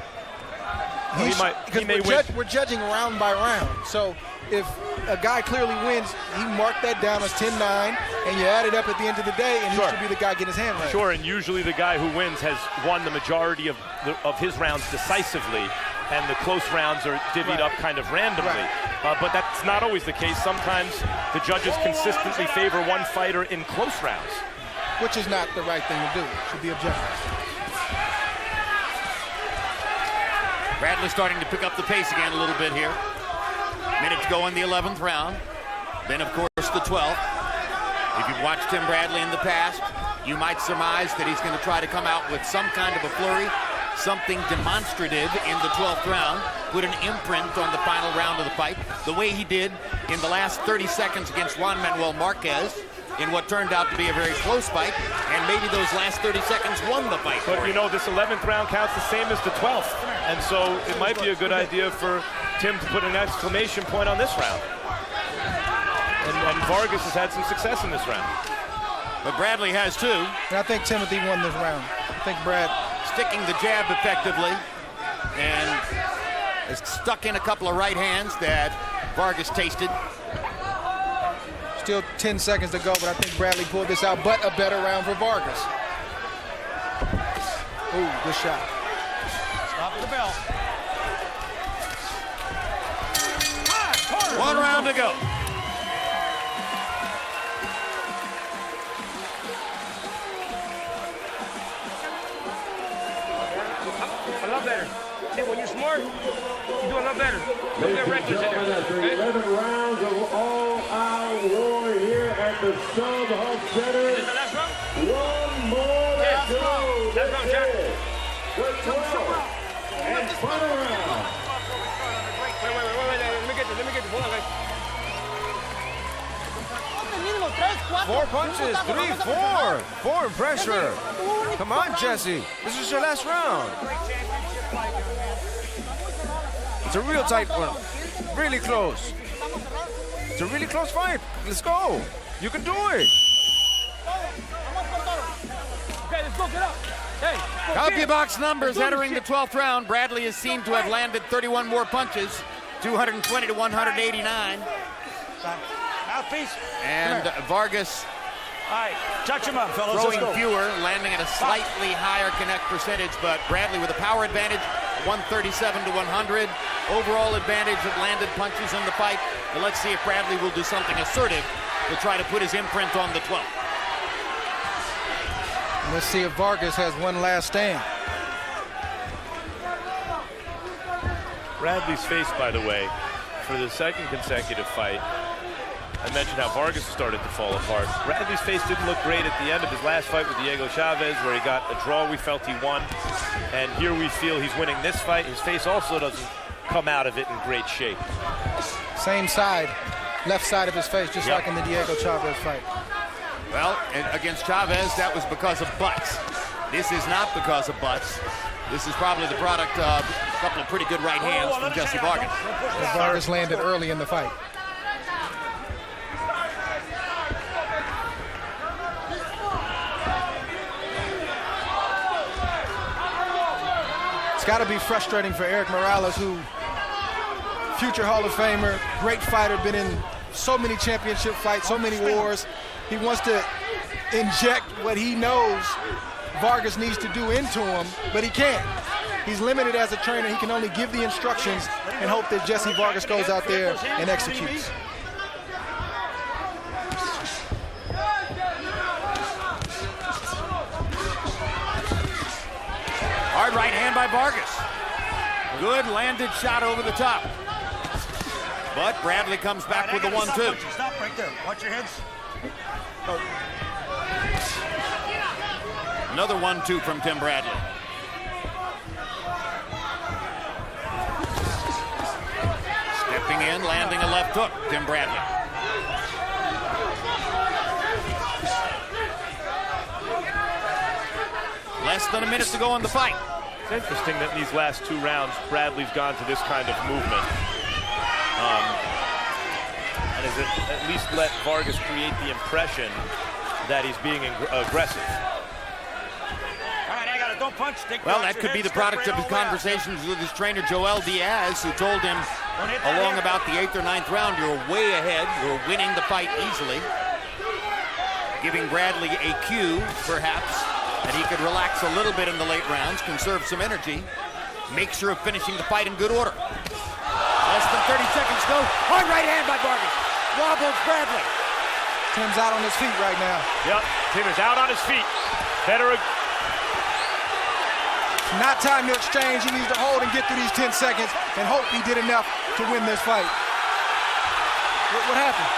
we're judging round by round. So if a guy clearly wins, he marked that down as 10-9, and you add it up at the end of the day, and he should be the guy getting his hand right. Sure, and usually the guy who wins has won the majority of his rounds decisively, and the close rounds are divvied up kind of randomly. But that's not always the case. Sometimes the judges consistently favor one fighter in close rounds. Which is not the right thing to do. It should be objective. Bradley starting to pick up the pace again a little bit here. Minute to go in the 11th round. Then, of course, the 12th. If you've watched Tim Bradley in the past, you might surmise that he's going to try to come out with some kind of a flurry, something demonstrative in the 12th round, put an imprint on the final round of the fight, the way he did in the last 30 seconds against Juan Manuel Marquez, in what turned out to be a very close fight, and maybe those last 30 seconds won the fight. But you know, this 11th round counts the same as the 12th, and so it might be a good idea for Tim to put an exclamation point on this round. And Vargas has had some success in this round. But Bradley has too. And I think Timothy won this round. I think Brad sticking the jab effectively, and has stuck in a couple of right hands that Vargas tasted. Still 10 seconds to go, but I think Bradley pulled this out, but a better round for Vargas. Ooh, good shot. Stop the bell. One round to go. A lot better. See, when you're smart, you do a lot better. Don't get reckless in there. Okay? 11 rounds of all-out war here at the Sub-Hub Center. Is this the last round? One more to go. Last round, Jack. The 12th and final round. Wait. Let me get this. Hold on, guys. 4 punches, 3, 4. 4 pressure. Come on, Jessie. This is your last round. It's a real tight one. Really close. It's a really close fight. Let's go. You can do it. Okay, let's go. Get up. Hey. CompuBox numbers entering the 12th round. Bradley is seen to have landed 31 more punches, 220 to 189. Mouthpiece. And Vargas All right, touch him up, fellas. throwing Let's go. fewer, landing at a slightly higher connect percentage, but Bradley with a power advantage, 137 to 100. Overall advantage of landed punches in the fight. But let's see if Bradley will do something assertive to try to put his imprint on the 12th. Let's see if Vargas has one last stand. Bradley's face, by the way, for the second consecutive fight, I mentioned how Vargas started to fall apart. Bradley's face didn't look great at the end of his last fight with Diego Chavez, where he got a draw we felt he won. And here we feel he's winning this fight. His face also doesn't come out of it in great shape. Same side, left side of his face, just like in the Diego Chavez fight. Well, against Chavez, that was because of butts. This is not because of butts. This is probably the product of a couple of pretty good right hands from Jessie Vargas. Vargas landed early in the fight. It's got to be frustrating for Eric Morales, who future Hall of Famer, great fighter, been in so many championship fights, so many wars. He wants to inject what he knows Vargas needs to do into him, but he can't. He's limited as a trainer. He can only give the instructions and hope that Jessie Vargas goes out there and executes. Hard right hand by Vargas. Good landed shot over the top. But Bradley comes back with the 1-2. Stop right there. Watch your heads. Oh. Another 1-2 from Tim Bradley. Stepping in, landing a left hook, Tim Bradley. Less than a minute to go in the fight. It's interesting that in these last 2 rounds, Bradley's gone to this kind of movement. And has at least let Vargas create the impression that he's being aggressive. All right, I got don't punch. Well, that could be the product of his conversations with his trainer, Joel Diaz, who told him along about the 8th or 9th round, you're way ahead, you're winning the fight easily. Giving Bradley a cue, perhaps, that he could relax a little bit in the late rounds, conserve some energy, make sure of finishing the fight in good order. Less than 30 seconds to go. Hard right hand by Vargas. Wobbles Bradley. Tim's out on his feet right now. Yep, Tim is out on his feet. Better. Not time to exchange. He needs to hold and get through these 10 seconds and hope he did enough to win this fight. What happened?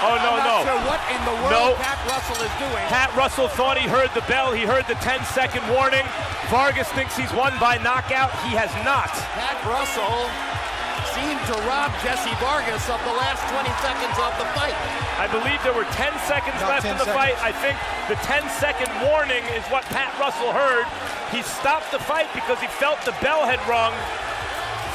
Oh, no, I'm not sure what in the world Pat Russell is doing. Pat Russell thought he heard the bell. He heard the 10-second warning. Vargas thinks he's won by knockout. He has not. Pat Russell seemed to rob Jessie Vargas of the last 20 seconds of the fight. I believe there were 10 seconds left in the fight. I think the 10-second warning is what Pat Russell heard. He stopped the fight because he felt the bell had rung.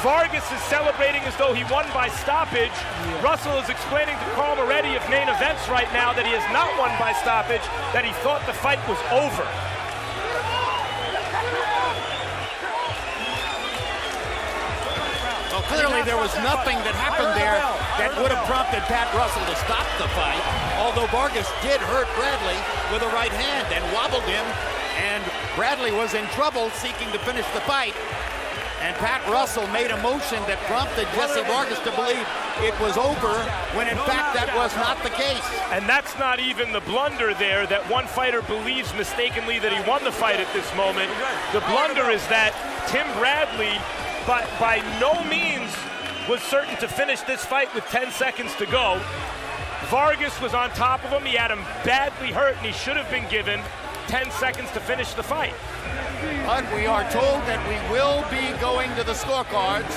Vargas is celebrating as though he won by stoppage. Russell is explaining to Carl Moretti of Main Events right now that he has not won by stoppage, that he thought the fight was over. Well, clearly there was nothing that happened there that would have prompted Pat Russell to stop the fight, although Vargas did hurt Bradley with a right hand and wobbled him, and Bradley was in trouble seeking to finish the fight. And Pat Russell made a motion that prompted Jessie Vargas to believe it was over, when in fact that was not the case. And that's not even the blunder there, that one fighter believes mistakenly that he won the fight at this moment. The blunder is that Tim Bradley, by no means, was certain to finish this fight with 10 seconds to go. Vargas was on top of him. He had him badly hurt, and he should have been given 10 seconds to finish the fight. But we are told that we will be going to the scorecards,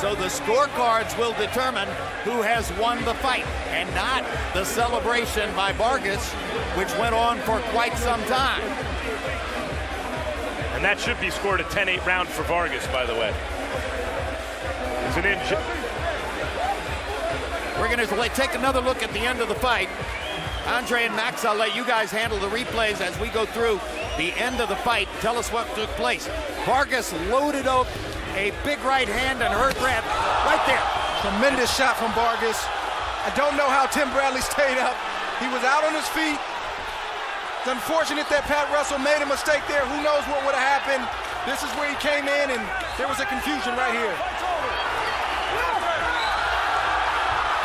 so the scorecards will determine who has won the fight, and not the celebration by Vargas, which went on for quite some time. And that should be scored a 10-8 round for Vargas, by the way. It's an inch. We're going to take another look at the end of the fight. Andre and Max, I'll let you guys handle the replays as we go through the end of the fight. Tell us what took place. Vargas loaded up a big right hand and hurt Bradley right there. Tremendous shot from Vargas. I don't know how Tim Bradley stayed up. He was out on his feet. It's unfortunate that Pat Russell made a mistake there. Who knows what would have happened. This is where he came in, and there was a confusion right here.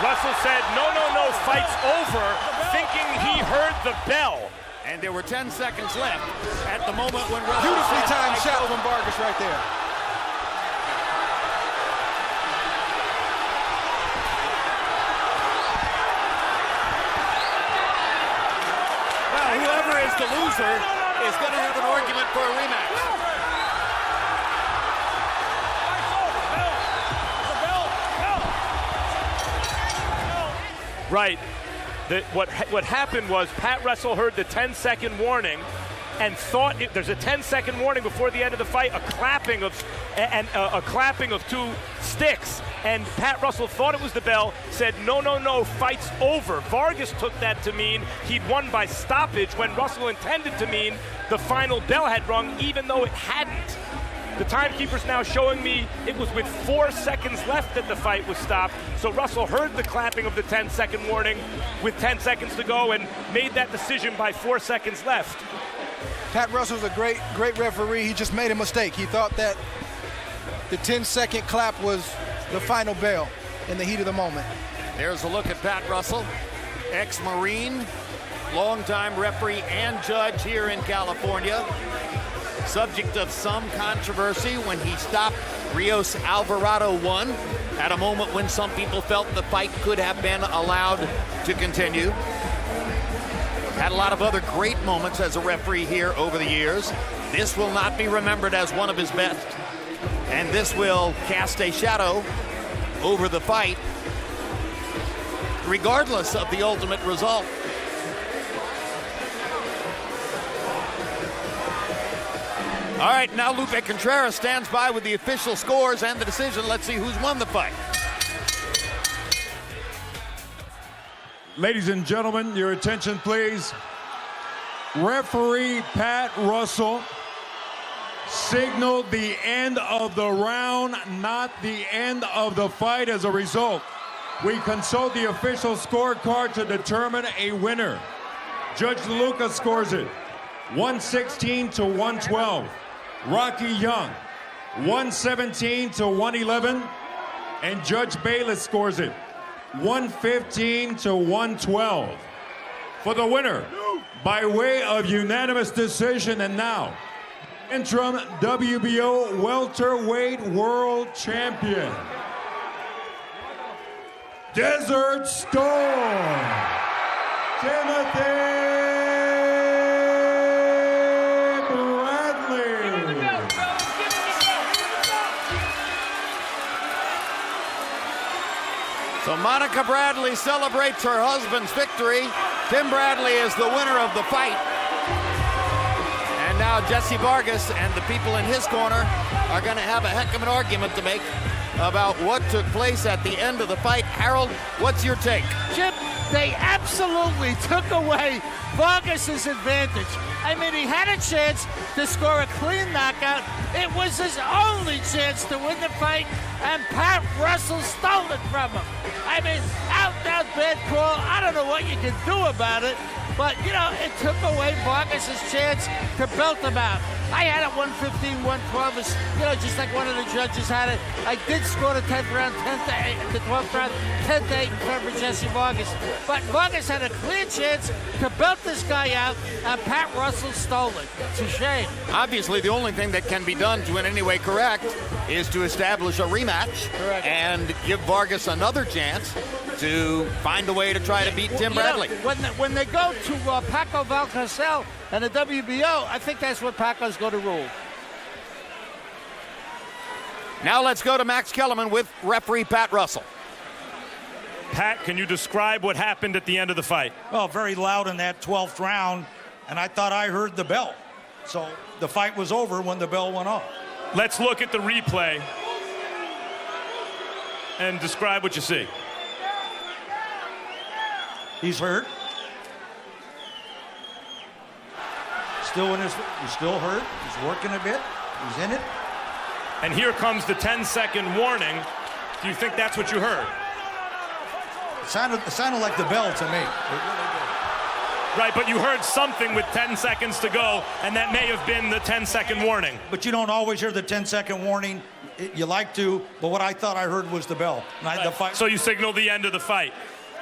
Russell said, no, fight's over, thinking he heard the bell. And there were 10 seconds left at the moment when Russell... Beautifully timed shot from Vargas right there. Well, whoever is the loser is going to have an argument for a rematch. Right. What happened was Pat Russell heard the 10-second warning and thought there's a 10-second warning before the end of the fight, a clapping of two sticks, and Pat Russell thought it was the bell, said no, fight's over. Vargas took that to mean he'd won by stoppage when Russell intended to mean the final bell had rung, even though it hadn't. The timekeeper's now showing me it was with 4 seconds left that the fight was stopped. So Russell heard the clapping of the 10-second warning with 10 seconds to go and made that decision by 4 seconds left. Pat Russell's a great referee. He just made a mistake. He thought that the 10-second clap was the final bell in the heat of the moment. There's a look at Pat Russell, ex-Marine, longtime referee and judge here in California. Subject of some controversy when he stopped Rios Alvarado 1 at a moment when some people felt the fight could have been allowed to continue. Had a lot of other great moments as a referee here over the years. This will not be remembered as one of his best, and this will cast a shadow over the fight, regardless of the ultimate result. All right, now Lupe Contreras stands by with the official scores and the decision. Let's see who's won the fight. Ladies and gentlemen, your attention, please. Referee Pat Russell signaled the end of the round, not the end of the fight. As a result, we consult the official scorecard to determine a winner. Judge Luca scores it 116 to 112. Rocky Young 117 to 111. And Judge Bayless scores it 115 to 112. For the winner, by way of unanimous decision, and now, interim WBO welterweight world champion, Desert Storm, Timothy Bradley. So Monica Bradley celebrates her husband's victory. Tim Bradley is the winner of the fight. And now Jessie Vargas and the people in his corner are going to have a heck of an argument to make about what took place at the end of the fight. Harold, what's your take? Jim, they absolutely took away Vargas's advantage. I mean, he had a chance to score a clean knockout. It was his only chance to win the fight, and Pat Russell stole it from him. I mean, out bad call. I don't know what you can do about it, but, you know, it took away Vargas's chance to belt him out. I had it 115, 112, you know, just like one of the judges had it. I did score the 10th round, 10th to 8, the 12th round, 10th to 8 in favor of Jessie Vargas. But Vargas had a clear chance to belt this guy out, and Pat Russell stole it. It's a shame. Obviously, the only thing that can be done to in any way correct is to establish a rematch. Correct. And give Vargas another chance to find a way to try to beat Tim Bradley. Know, when they go to Paco Valcarcel and the WBO, I think that's what Paco's going to rule. Now let's go to Max Kellerman with referee Pat Russell. Pat, can you describe what happened at the end of the fight? Well, very loud in that 12th round, and I thought I heard the bell. So the fight was over when the bell went off. Let's look at the replay and describe what you see. He's hurt. He's still hurt. He's working a bit. He's in it. And here comes the 10-second warning. Do you think that's what you heard? It sounded like the bell to me. It really did. Right, but you heard something with 10 seconds to go, and that may have been the 10-second warning. But you don't always hear the 10-second warning. You like to, but what I thought I heard was the bell. Right. So you signaled the end of the fight.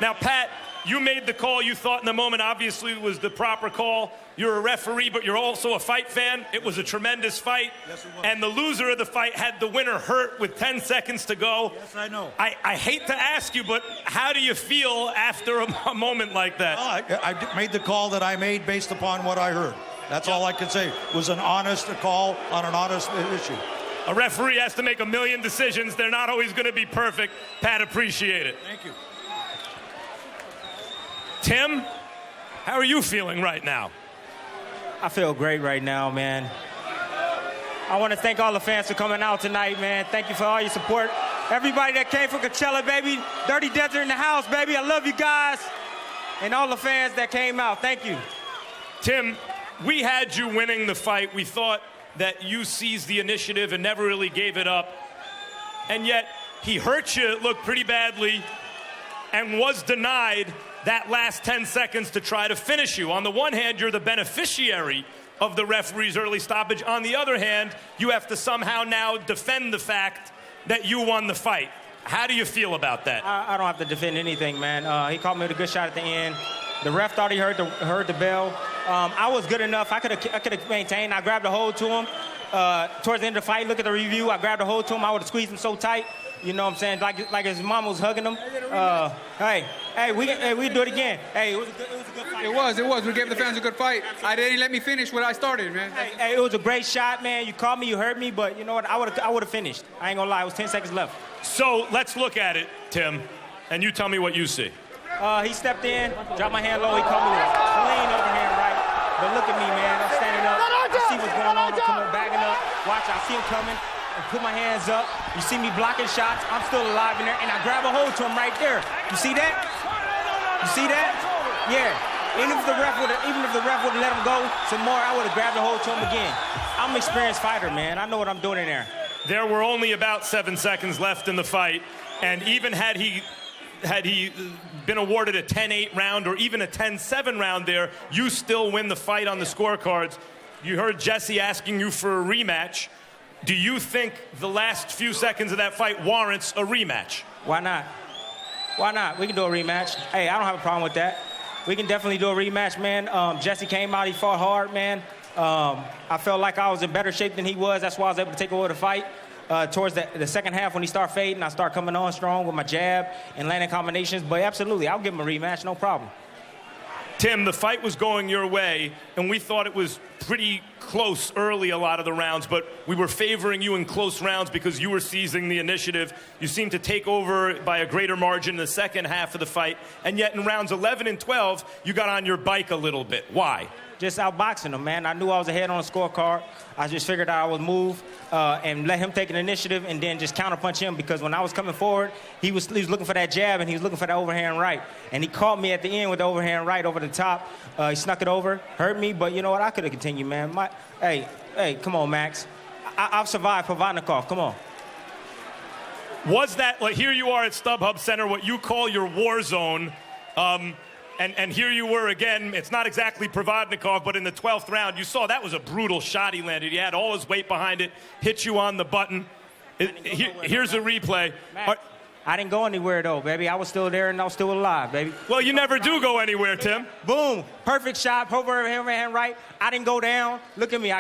Now, Pat, you made the call you thought in the moment obviously was the proper call. You're a referee, but you're also a fight fan. It was a tremendous fight. Yes, it was. And the loser of the fight had the winner hurt with 10 seconds to go. Yes, I know. I hate to ask you, but how do you feel after a moment like that? Well, I made the call that I made based upon what I heard. That's all I could say. It was an honest call on an honest issue. A referee has to make a million decisions. They're not always going to be perfect. Pat, appreciate it. Thank you. Tim, how are you feeling right now? I feel great right now, man. I want to thank all the fans for coming out tonight, man. Thank you for all your support. Everybody that came from Coachella, baby. Dirty Desert in the house, baby. I love you guys. And all the fans that came out, thank you. Tim, we had you winning the fight. We thought that you seized the initiative and never really gave it up. And yet, he hurt you, it looked pretty badly, and was denied that last 10 seconds to try to finish you. On the one hand, you're the beneficiary of the referee's early stoppage. On the other hand, you have to somehow now defend the fact that you won the fight. How do you feel about that? I don't have to defend anything, man. He caught me with a good shot at the end. The ref thought he heard the bell. I was good enough. I could have maintained. I grabbed a hold to him. Towards the end of the fight, look at the review. I grabbed a hold to him. I would have squeezed him so tight. You know what I'm saying? Like his mom was hugging him. Hey, we do it again. Hey, it was a good fight. It was. We gave the fans a good fight. They didn't let me finish what I started, man. Hey, it was a great shot, man. You caught me, you hurt me, but you know what? I would have finished. I ain't gonna lie. It was 10 seconds left. So let's look at it, Tim, and you tell me what you see. He stepped in, dropped my hand low. He caught me with a clean overhand right. But look at me, man. I'm standing up. I see what's going on. I'm coming, bagging up. Watch, I see him coming. And put my hands up. You see me blocking shots. I'm still alive in there, and I grab a hold to him right there. You see that? You see that? Yeah. Even if the ref would have let him go some more, I would have grabbed the hold to him again. I'm an experienced fighter, man. I know what I'm doing in there. There were only about 7 seconds left in the fight, and even had he been awarded a 10-8 round or even a 10-7 round there, you still win the fight on the scorecards. You heard Jessie asking you for a rematch. Do you think the last few seconds of that fight warrants a rematch? Why not? Why not? We can do a rematch. Hey, I don't have a problem with that. We can definitely do a rematch, man. Jessie came out, he fought hard, man. I felt like I was in better shape than he was. That's why I was able to take over the fight. Towards the second half when he started fading, I started coming on strong with my jab and landing combinations. But absolutely, I'll give him a rematch, no problem. Tim, the fight was going your way, and we thought it was pretty close early a lot of the rounds, but we were favoring you in close rounds because you were seizing the initiative. You seemed to take over by a greater margin in the second half of the fight, and yet in rounds 11 and 12, you got on your bike a little bit. Why? Just outboxing him, man. I knew I was ahead on the scorecard. I just figured I would move and let him take an initiative and then just counterpunch him, because when I was coming forward, he was looking for that jab and he was looking for that overhand right. And he caught me at the end with the overhand right over the top. He snuck it over, hurt me, but you know what? I could have continued, man. Hey, come on, Max. I've survived Provodnikov. Come on. Was that, like, here you are at StubHub Center, what you call your war zone, and here you were again. It's not exactly Provodnikov, but in the 12th round, you saw that was a brutal shot he landed. He had all his weight behind it, hit you on the button. Here's a replay. I didn't go anywhere, though, baby. I was still there and I was still alive, baby. Well, you never do go anywhere, Tim. Boom. Perfect shot. Overhand right. I didn't go down. Look at me.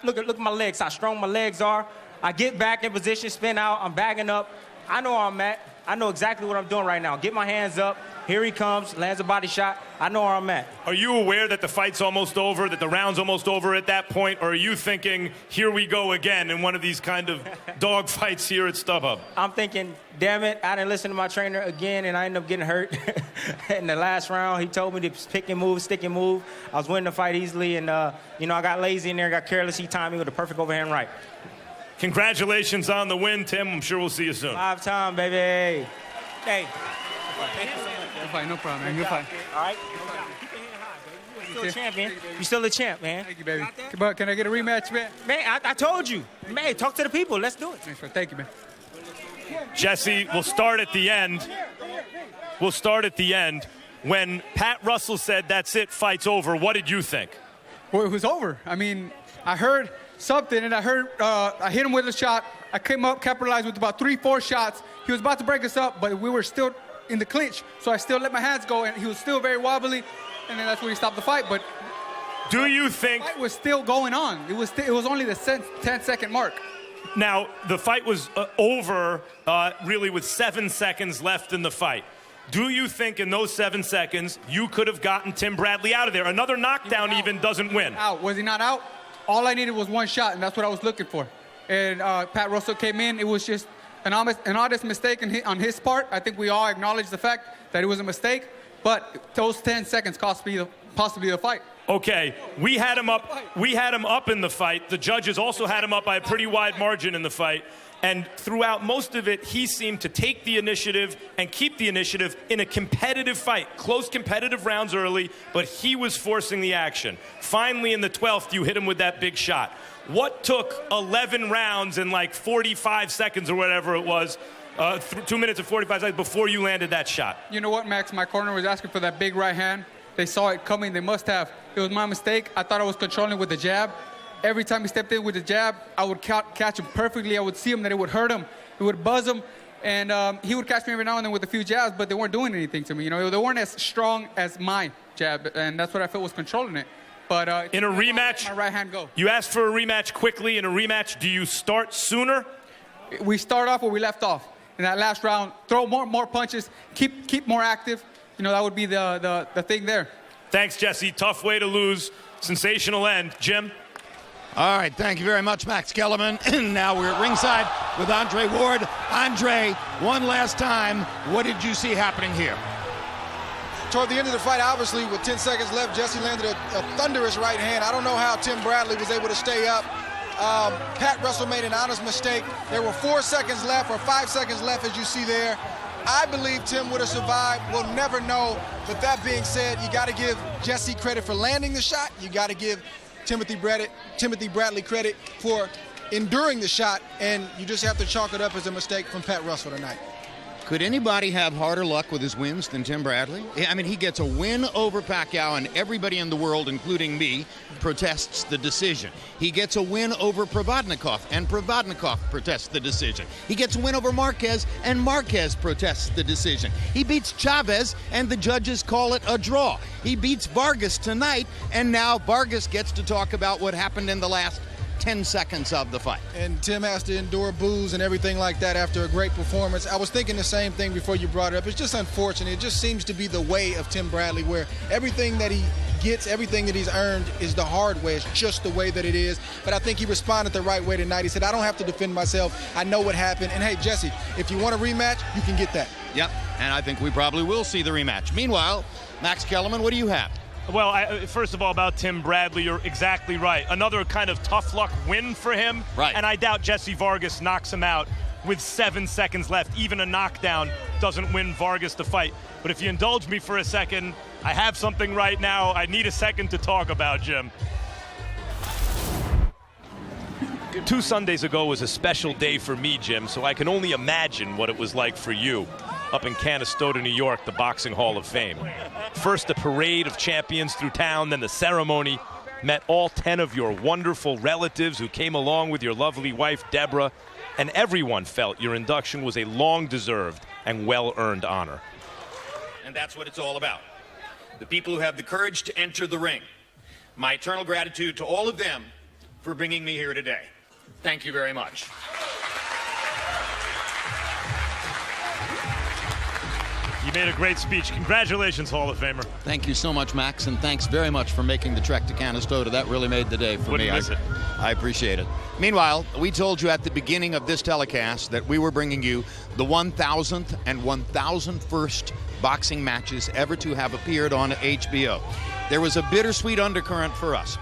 Look at my legs. How strong my legs are. I get back in position, spin out. I'm bagging up. I know where I'm at. I know exactly what I'm doing right now. Get my hands up. Here he comes, lands a body shot. I know where I'm at. Are you aware that the fight's almost over, that the round's almost over at that point, or are you thinking, here we go again in one of these kind of dog fights here at StubHub? I'm thinking, damn it, I didn't listen to my trainer again, and I ended up getting hurt in the last round. He told me to pick and move, stick and move. I was winning the fight easily, and, I got lazy in there, got careless. He timed me with a perfect overhand right. Congratulations on the win, Tim. I'm sure we'll see you soon. 5-time, baby. Hey. You're fine, no problem, man. You're fine. All right? You're still a champion. You're still a champ, man. Thank you, baby. Can I get a rematch, man? Man, I told you. Man, talk to the people. Let's do it. Thank you, man. Jessie, we'll start at the end. We'll start at the end. When Pat Russell said, that's it, fight's over, what did you think? Well, it was over. I mean, I heard something, and I hit him with a shot. I came up, capitalized with about 3-4 shots. He was about to break us up, but we were still in the clinch, so I still let my hands go, and he was still very wobbly, and then that's where he stopped the fight. But do you think the fight was still going on? It was only the 10-second mark. Now, the fight was over really with 7 seconds left in the fight. Do you think in those 7 seconds you could have gotten Tim Bradley out of there? Another knockdown even doesn't win. Out. Was he not out? All I needed was one shot, and that's what I was looking for. And Pat Russell came in. It was just an honest mistake on his part. I think we all acknowledge the fact that it was a mistake, but those 10 seconds cost me possibly the fight. Okay, we had him up in the fight. The judges also had him up by a pretty wide margin in the fight. And throughout most of it, he seemed to take the initiative and keep the initiative in a competitive fight. Close competitive rounds early, but he was forcing the action. Finally, in the 12th, you hit him with that big shot. What took 11 rounds in like 45 seconds or whatever it was, 2 minutes and 45 seconds before you landed that shot? You know what, Max? My corner was asking for that big right hand. They saw it coming. They must have. It was my mistake. I thought I was controlling with the jab. Every time he stepped in with the jab, I would catch him perfectly. I would see him that it would hurt him. It would buzz him. And he would catch me every now and then with a few jabs, but they weren't doing anything to me. You know, they weren't as strong as my jab, and that's what I felt was controlling it. But in a rematch, my right hand go. You asked for a rematch quickly. In a rematch, do you start sooner? We start off where we left off. In that last round, throw more punches, keep more active. You know, that would be the thing there. Thanks, Jessie. Tough way to lose. Sensational end. Jim? All right, thank you very much, Max Kellerman. Now we're at ringside with Andre Ward. Andre, one last time, what did you see happening here? Toward the end of the fight, obviously, with 10 seconds left, Jessie landed a thunderous right hand. I don't know how Tim Bradley was able to stay up. Pat Russell made an honest mistake. There were 4 seconds left, or 5 seconds left, as you see there. I believe Tim would have survived. We'll never know. But that being said, you got to give Jessie credit for landing the shot. You got to give Timothy Bradley credit for enduring the shot, and you just have to chalk it up as a mistake from Pat Russell tonight. Could anybody have harder luck with his wins than Tim Bradley? I mean, he gets a win over Pacquiao, and everybody in the world, including me, protests the decision. He gets a win over Provodnikov, and Provodnikov protests the decision. He gets a win over Marquez, and Marquez protests the decision. He beats Chavez, and the judges call it a draw. He beats Vargas tonight, and now Vargas gets to talk about what happened in the last 10 seconds of the fight. And Tim has to endure boos and everything like that after a great performance. I was thinking the same thing before you brought it up. It's just unfortunate. It just seems to be the way of Tim Bradley, where everything that he gets, everything that he's earned is the hard way. It's just the way that it is. But I think he responded the right way tonight. He said, I don't have to defend myself. I know what happened. And hey, Jessie, if you want a rematch, you can get that. Yep, and I think we probably will see the rematch. Meanwhile, Max Kellerman, what do you have? Well, first of all, about Tim Bradley, you're exactly right. Another kind of tough luck win for him. Right. And I doubt Jesse Vargas knocks him out with 7 seconds left. Even a knockdown doesn't win Vargas the fight. But if you indulge me for a second, I have something right now I need a second to talk about, Jim. 2 Sundays ago was a special day for me, Jim, so I can only imagine what it was like for you up in Canastota, New York, the Boxing Hall of Fame. First, a parade of champions through town, then the ceremony. Met all 10 of your wonderful relatives who came along with your lovely wife, Deborah, and everyone felt your induction was a long-deserved and well-earned honor. And that's what it's all about. The people who have the courage to enter the ring. My eternal gratitude to all of them for bringing me here today. Thank you very much. You made a great speech. Congratulations, Hall of Famer. Thank you so much, Max, and thanks very much for making the trek to Canastota. That really made the day for me. Wouldn't miss it. I appreciate it. Meanwhile, we told you at the beginning of this telecast that we were bringing you the 1,000th and 1,001st boxing matches ever to have appeared on HBO. There was a bittersweet undercurrent for us,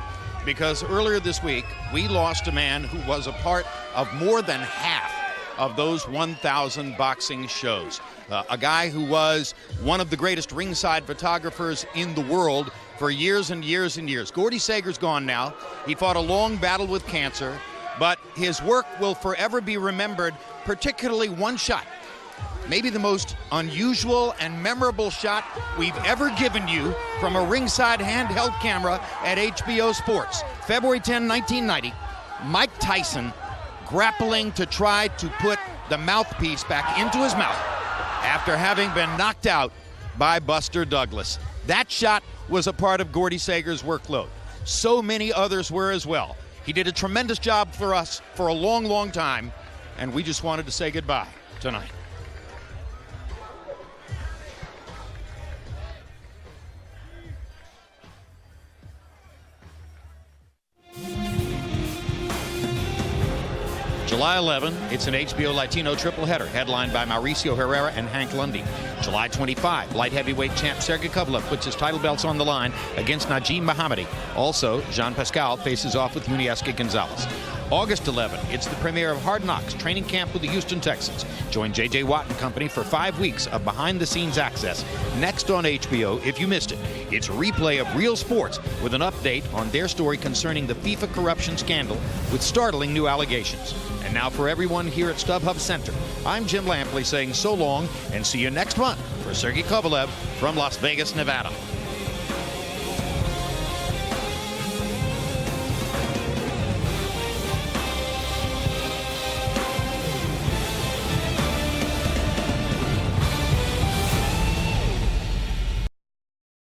because earlier this week, we lost a man who was a part of more than half of those 1,000 boxing shows. A guy who was one of the greatest ringside photographers in the world for years and years and years. Gordy Sager's gone now. He fought a long battle with cancer, but his work will forever be remembered, particularly one shot. Maybe the most unusual and memorable shot we've ever given you from a ringside handheld camera at HBO Sports. February 10, 1990, Mike Tyson grappling to try to put the mouthpiece back into his mouth after having been knocked out by Buster Douglas. That shot was a part of Gordy Sager's workload. So many others were as well. He did a tremendous job for us for a long, long time, and we just wanted to say goodbye tonight. July 11, it's an HBO Latino triple header headlined by Mauricio Herrera and Hank Lundy. July 25, light heavyweight champ Sergey Kovalev puts his title belts on the line against Najim Mohammadi. Also, Jean Pascal faces off with Yunieski Gonzalez. August 11, it's the premiere of Hard Knocks training camp with the Houston Texans. Join J.J. Watt and company for 5 weeks of behind-the-scenes access. Next on HBO, if you missed it, it's a replay of Real Sports with an update on their story concerning the FIFA corruption scandal with startling new allegations. And now for everyone here at StubHub Center, I'm Jim Lampley saying so long and see you next month for Sergey Kovalev from Las Vegas, Nevada.